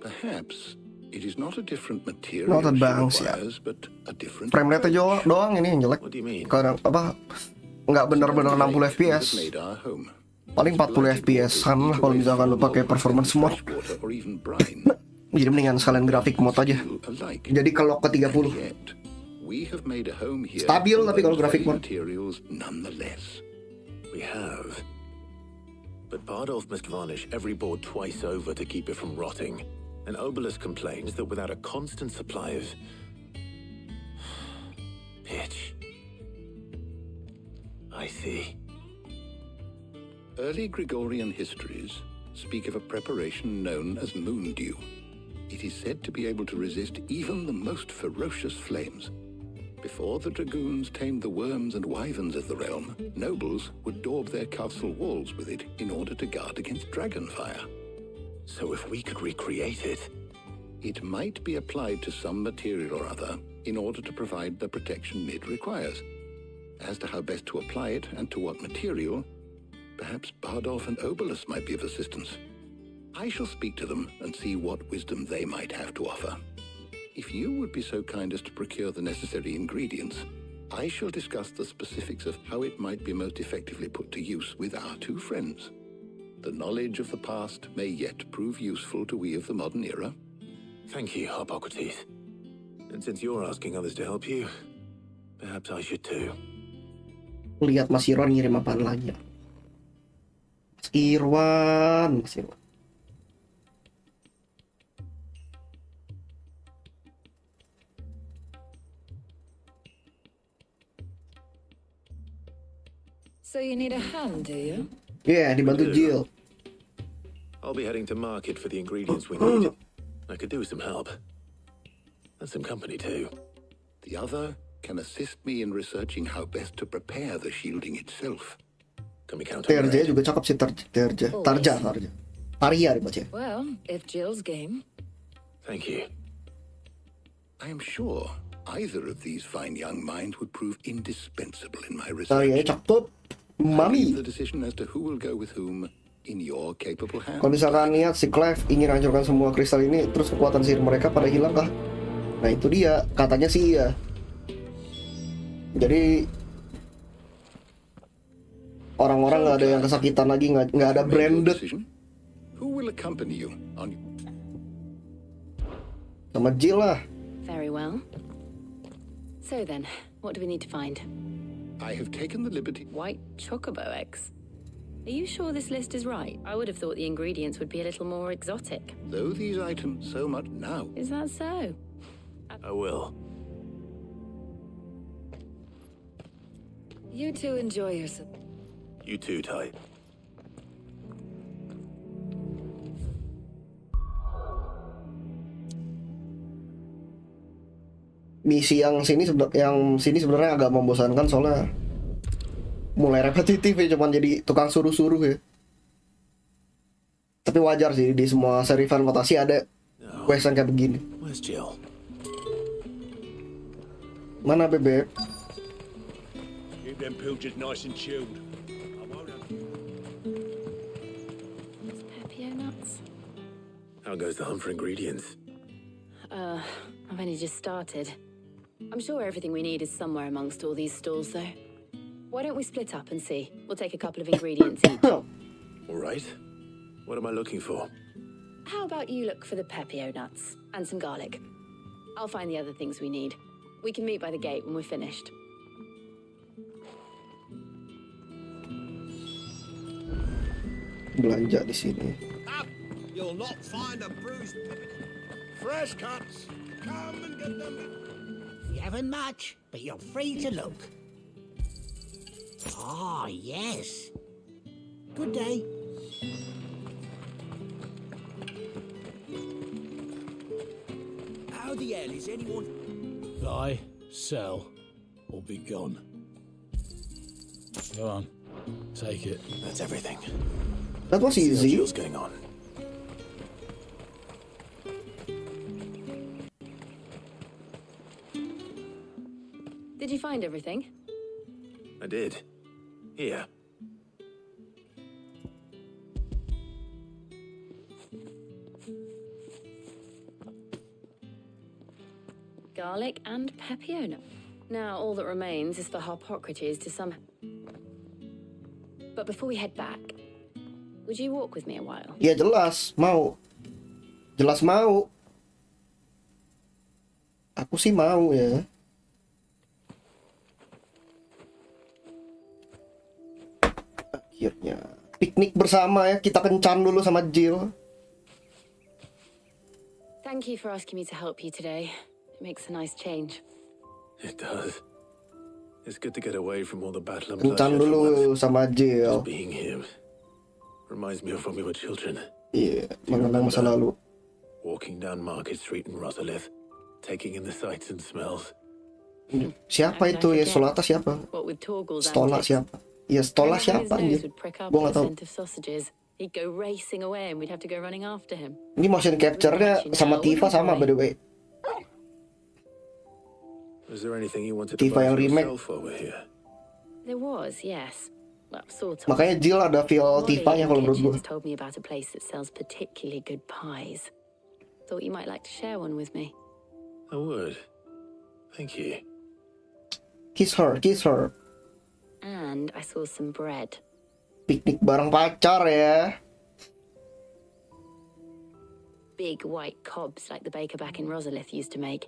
Perhaps it is not a different material Not a she BAMZ ya. requires, but a different Frame rate doang ini yang jelek. Kadang apa nggak bener-bener 60 FPS. Paling 40 FPS-an lah kalau misalkan lo pakai performance mode. Jadi mendingan sekalian grafik mode aja. Jadi kalau ke 30. We have made a home here. Stabil tapi kalau grafik mode. Materials nonetheless. We have. But Bardolph must varnish every board twice over to keep it from rotting. And Obelus complains that without a constant supply of pitch. I see. Early Gregorian histories speak of a preparation known as moon dew. It is said to be able to resist even the most ferocious flames. Before the dragoons tamed the worms and wyverns of the realm, nobles would daub their castle walls with it in order to guard against dragon fire. So if we could recreate it... It might be applied to some material or other in order to provide the protection Mid requires. As to how best to apply it and to what material, perhaps Bardolph and Obelus might be of assistance. I shall speak to them and see what wisdom they might have to offer. If you would be so kind as to procure the necessary ingredients, I shall discuss the specifics of how it might be most effectively put to use with our two friends. The knowledge of the past may yet prove useful to we of the modern era. Thank you, Hippocrates. And since you're asking others to help you, perhaps I should too. Lihat Mas Irwan ngirim apaan lagi ya? Mas Irwan. So you need a hand, do you? Yeah, dibantu Jill. I'll be heading to market for the ingredients we need. I could do with some help. And some company too. The other can assist me in researching how best to prepare the shielding itself. Can we count on TRJ that? juga cakep sih, Tarja. Taria dibaca. Well, if Jill's game. Thank you. I am sure either of these fine young minds would prove indispensable in my Taria research. cakep. I Mami. leave the decision as to who will go with whom in your capable hands. Kalau misalkan niat si Clive ingin hancurkan semua kristal ini, terus kekuatan sihir mereka pada hilang kah? Nah itu dia, katanya sih iya. Jadi orang-orang nggak ada yang kesakitan lagi, nggak ada branded. Who will accompany you on? Sama Jill lah. Very well. So then, what do we need to find? I have taken the liberty. White chocobo eggs. Are you sure this list is right? I would have thought the ingredients would be a little more exotic. Though these items so much now. Is that so? I will. You two enjoy yourself. You too, Ty. Misi yang sini sebenarnya agak membosankan soalnya mulai repetitif ya, cuman jadi tukang suruh-suruh ya. Tapi wajar sih, di semua seri Final Fantasy ada quest yang kayak begini. Where's Jill? Mana bebek? Keep them pilchards nice and chilled. Pepio nuts. How goes the hunt for ingredients? I've only just started. I'm sure everything we need is somewhere amongst all these stalls, though. Why don't we split up and see? We'll take a couple of ingredients each. All right. What am I looking for? How about you look for the pepio nuts and some garlic? I'll find the other things we need. We can meet by the gate when we're finished. Belanja di sini. Up! You'll not find a bruised fresh cuts. Come and get them. You haven't much, but you're free to look. Ah, yes. Good day. How the hell is anyone? Buy, sell, or be gone. Go on. Take it. That's everything. That was easy. See how Jill's getting on. Did you find everything? I did. Here. Garlic and pepio nut. Now all that remains is for Harpocrates to somehow... But before we head back, would you walk with me a while? Ya jelas, mau. Jelas mau. Aku sih mau ya. Akhirnya piknik bersama ya, kita kencan dulu sama Jill. Thank you for asking me to help you today. It makes a nice change. It does. It's good to get away from all the battle and Kencan bloodshed for dulu once. sama Jill. Just being here reminds me of when we were children. Iya, mengenang masa lalu. Walking down Market Street in Rosalith, taking in the sights and smells. Siapa itu ya? Solata siapa? What with Torgal's Stola antics. siapa? Ya Stola Every time siapa his nose anjir? would prick up Gua at nggak the tahu. scent of sausages. He'd go racing away and we'd have to go running after him. Ini motion capture-nya sama Tifa sama by the way. Was there anything you wanted to Tifa buy yang for remake. yourself over here? There was, yes. Well, sort of. Makanya Jill ada feel Molly Tifa-nya in kalau menurut gue. Kitchens told me about a place that sells particularly good pies. Thought you might like to share one with me. I would. Thank you. Kiss her, kiss her. And I saw some bread. Piknik bareng pacar ya. Big white cobs like the baker back in Rosalith used to make.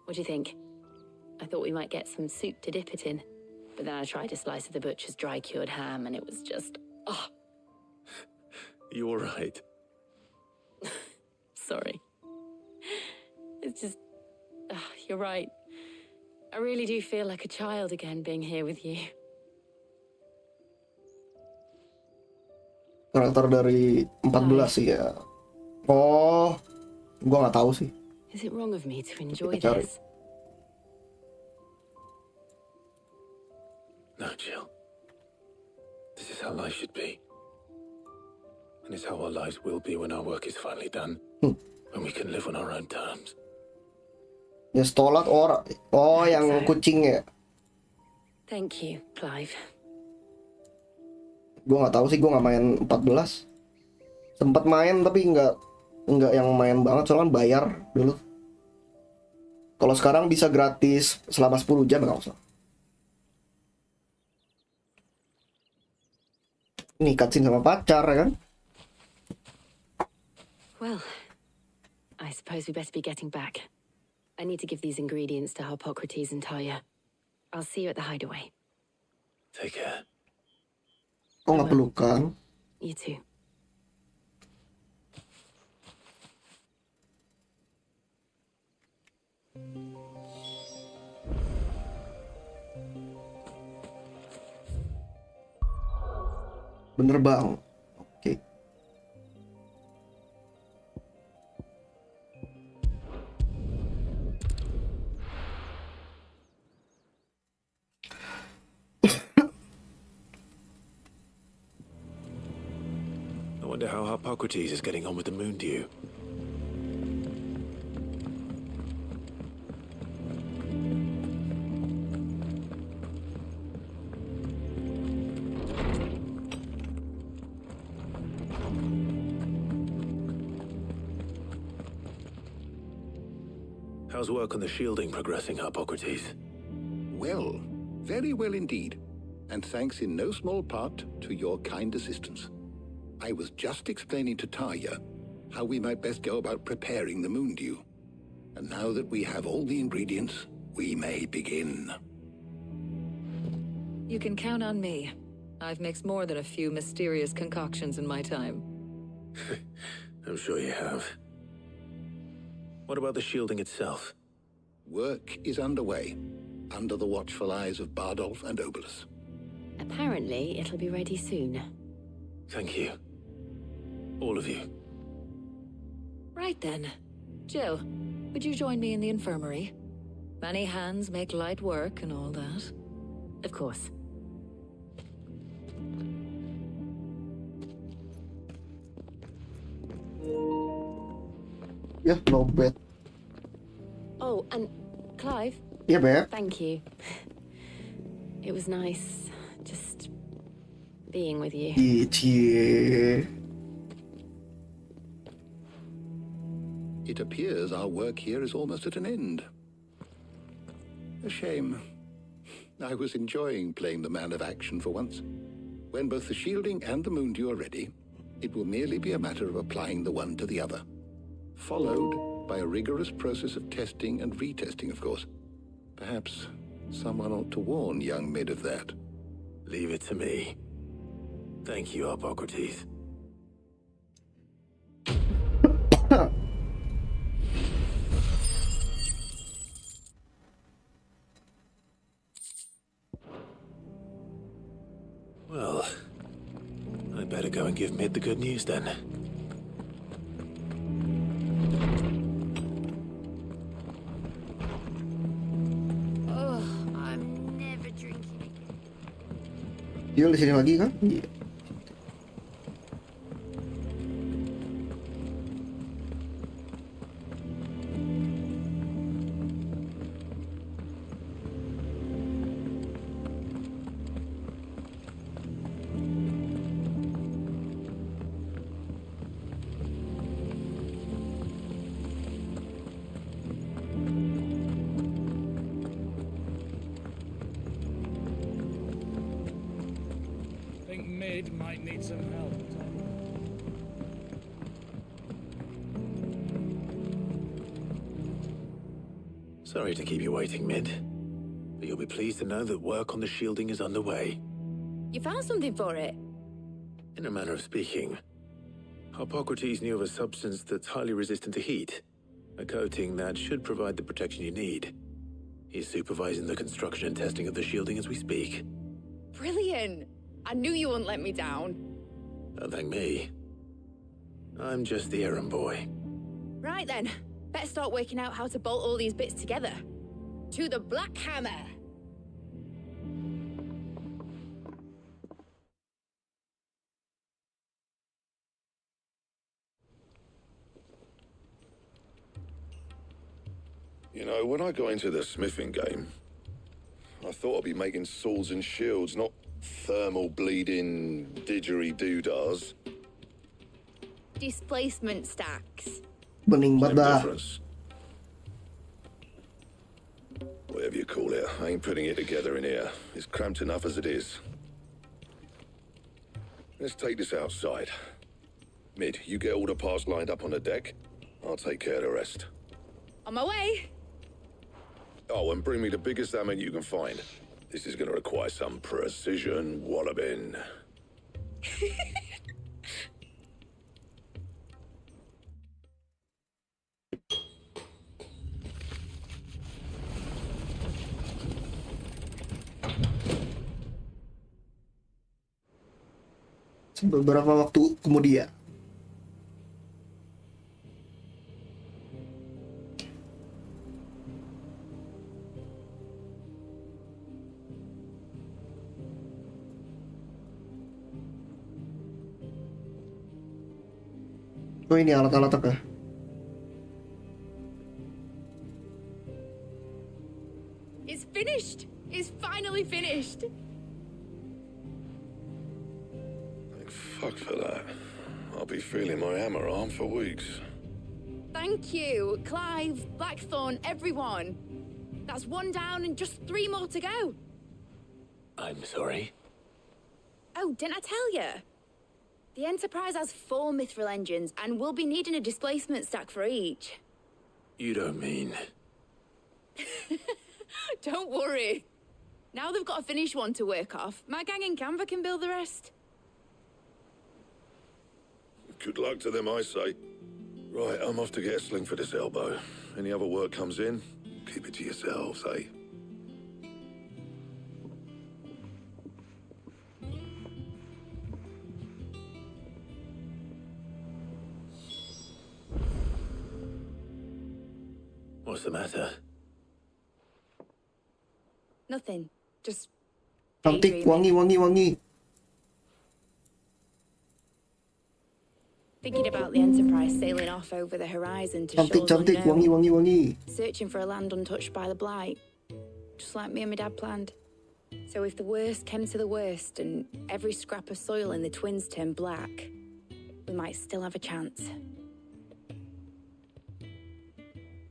What do you think? I thought we might get some soup to dip it in. But then I tried a slice of the butcher's dry-cured ham and it was just... Oh, You all right? sorry. It's just... you're right. I really do feel like a child again being here with you. karakter dari 14 sih ya. Oh, gua nggak tahu sih. Is it wrong of me to enjoy Kita cari. this? No, Jill. This is how life should be. And it's how our lives will be when our work is finally done. When we can live on our own terms. Ya stolat orang. Oh, yang kucing ya. Thank you, Clive. Gua nggak tahu sih, gua nggak main 14. Sempat main tapi nggak yang main banget, soalnya kan bayar dulu. Kalau sekarang bisa gratis selama 10 jam nggak usah. Nih cutscene sama pacar ya kan? Well, I suppose we best be getting back. I need to give these ingredients to Hippocrates and Talia. I'll see you at the hideaway. Take care. Oh, nggak pelukan. You too. Bener bang. Oke. I wonder how Hippocrates is getting on with the moon dew. How's work on the shielding progressing, Hippocrates? Well, very well indeed. And thanks in no small part to your kind assistance. I was just explaining to Talia how we might best go about preparing the moon dew. And now that we have all the ingredients, we may begin. You can count on me. I've mixed more than a few mysterious concoctions in my time. I'm sure you have. What about the shielding itself? Work is underway, under the watchful eyes of Bardolph and Obolus. Apparently, it'll be ready soon. Thank you. All of you. Right then. Jill, would you join me in the infirmary? Many hands make light work and all that. Of course. Ya, no bad. Oh, and Clive? Yeah, Beb. Thank you. It was nice just being with you. Yeah. It appears our work here is almost at an end. A shame. I was enjoying playing the man of action for once. When both the shielding and the moon dew are ready, it will merely be a matter of applying the one to the other. Followed by a rigorous process of testing and retesting, of course. Perhaps someone ought to warn young Mid of that. Leave it to me. Thank you, Hippocrates. Well, I better go and give Mid the good news then. Oh, I'm never drinking again. Dia di sini lagi kan? Iya. Think Mid might need some help. Sorry to keep you waiting, Mid. But you'll be pleased to know that work on the shielding is underway. You found something for it? In a manner of speaking, Hippocrates knew of a substance that's highly resistant to heat, a coating that should provide the protection you need. He's supervising the construction and testing of the shielding as we speak. Brilliant! I knew you wouldn't let me down. Don't thank me. I'm just the errand boy. Right then, better start working out how to bolt all these bits together. To the Black Hammer! You know, when I got into the smithing game, I thought I'd be making swords and shields, not thermal bleeding didgeridoo-dahs. Displacement stacks. Bening Same banget dah. difference. Whatever you call it, I ain't putting it together in here. It's cramped enough as it is. Let's take this outside. Mid, you get all the parts lined up on the deck. I'll take care of the rest. On my way! Oh, and bring me the biggest hammer you can find. This is gonna require some precision walloping. Beberapa waktu kemudian. Oh ini alat-alat apa? It's finished! It's finally finished! Fuck for that. I'll be feeling my hammer arm for weeks. Thank you, Clive, Blackthorn, everyone. That's one down and just 3 more to go. I'm sorry. Oh, didn't I tell you? The Enterprise has 4 mithril engines, and we'll be needing a displacement stack for each. You don't mean... Don't worry. Now they've got a finished one to work off. My gang in Canva can build the rest. Good luck to them, I say. Right, I'm off to get a sling for this elbow. Any other work comes in, keep it to yourselves, eh? What's the matter? Nothing. Just Cantik, daydreaming. wangi. Thinking about the Enterprise sailing off over the horizon to shores Cantik, unknown. wangi. Searching for a land untouched by the blight. Just like me and my dad planned. So if the worst came to the worst and every scrap of soil in the twins turned black, we might still have a chance.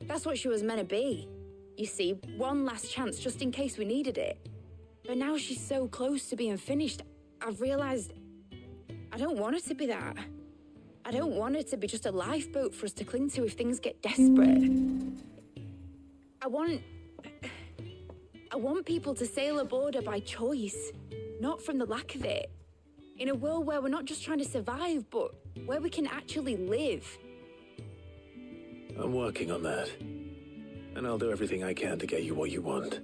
That's what she was meant to be. You see, one last chance just in case we needed it. But now she's so close to being finished, I've realized I don't want her to be that. I don't want her to be just a lifeboat for us to cling to if things get desperate. I want people to sail aboard her by choice, not from the lack of it. In a world where we're not just trying to survive, but where we can actually live. I'm working on that. And I'll do everything I can to get you what you want.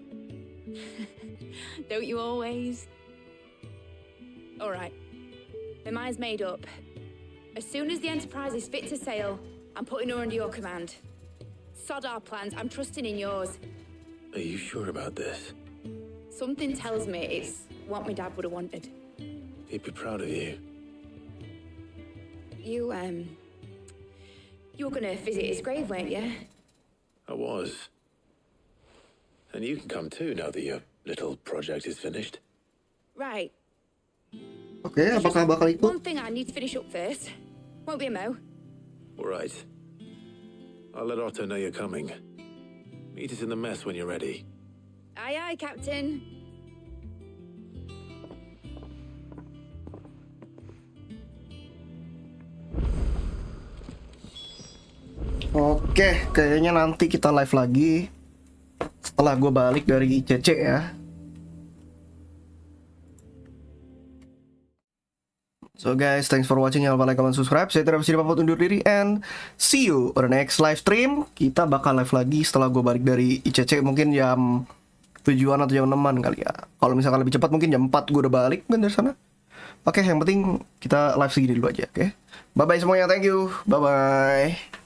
Don't you always? All right. My mind's made up. As soon as the Enterprise is fit to sail, I'm putting her under your command. Sod our plans, I'm trusting in yours. Are you sure about this? Something tells me it's what my dad would have wanted. He'd be proud of you. You were gonna visit his grave, weren't you? I was. And you can come too now that your little project is finished. Right. Oke, apakah bakal ikut? One thing I need to finish up first. Won't be a mo. All right. I'll let Otto know you're coming. Meet us in the mess when you're ready. Aye, aye, Captain. Oke, kayaknya nanti kita live lagi setelah gue balik dari ICC ya. So guys, thanks for watching. Jangan lupa like, comment, subscribe. Saya tidak bisa dipamit undur diri and see you on the next live stream. Kita bakal live lagi setelah gue balik dari ICC, mungkin jam 7-an atau jam 6-an kali ya. Kalau misalkan lebih cepat mungkin jam 4 gue udah balik kan dari sana. Oke, yang penting kita live segini dulu aja, oke? Bye-bye semuanya, thank you. Bye-bye.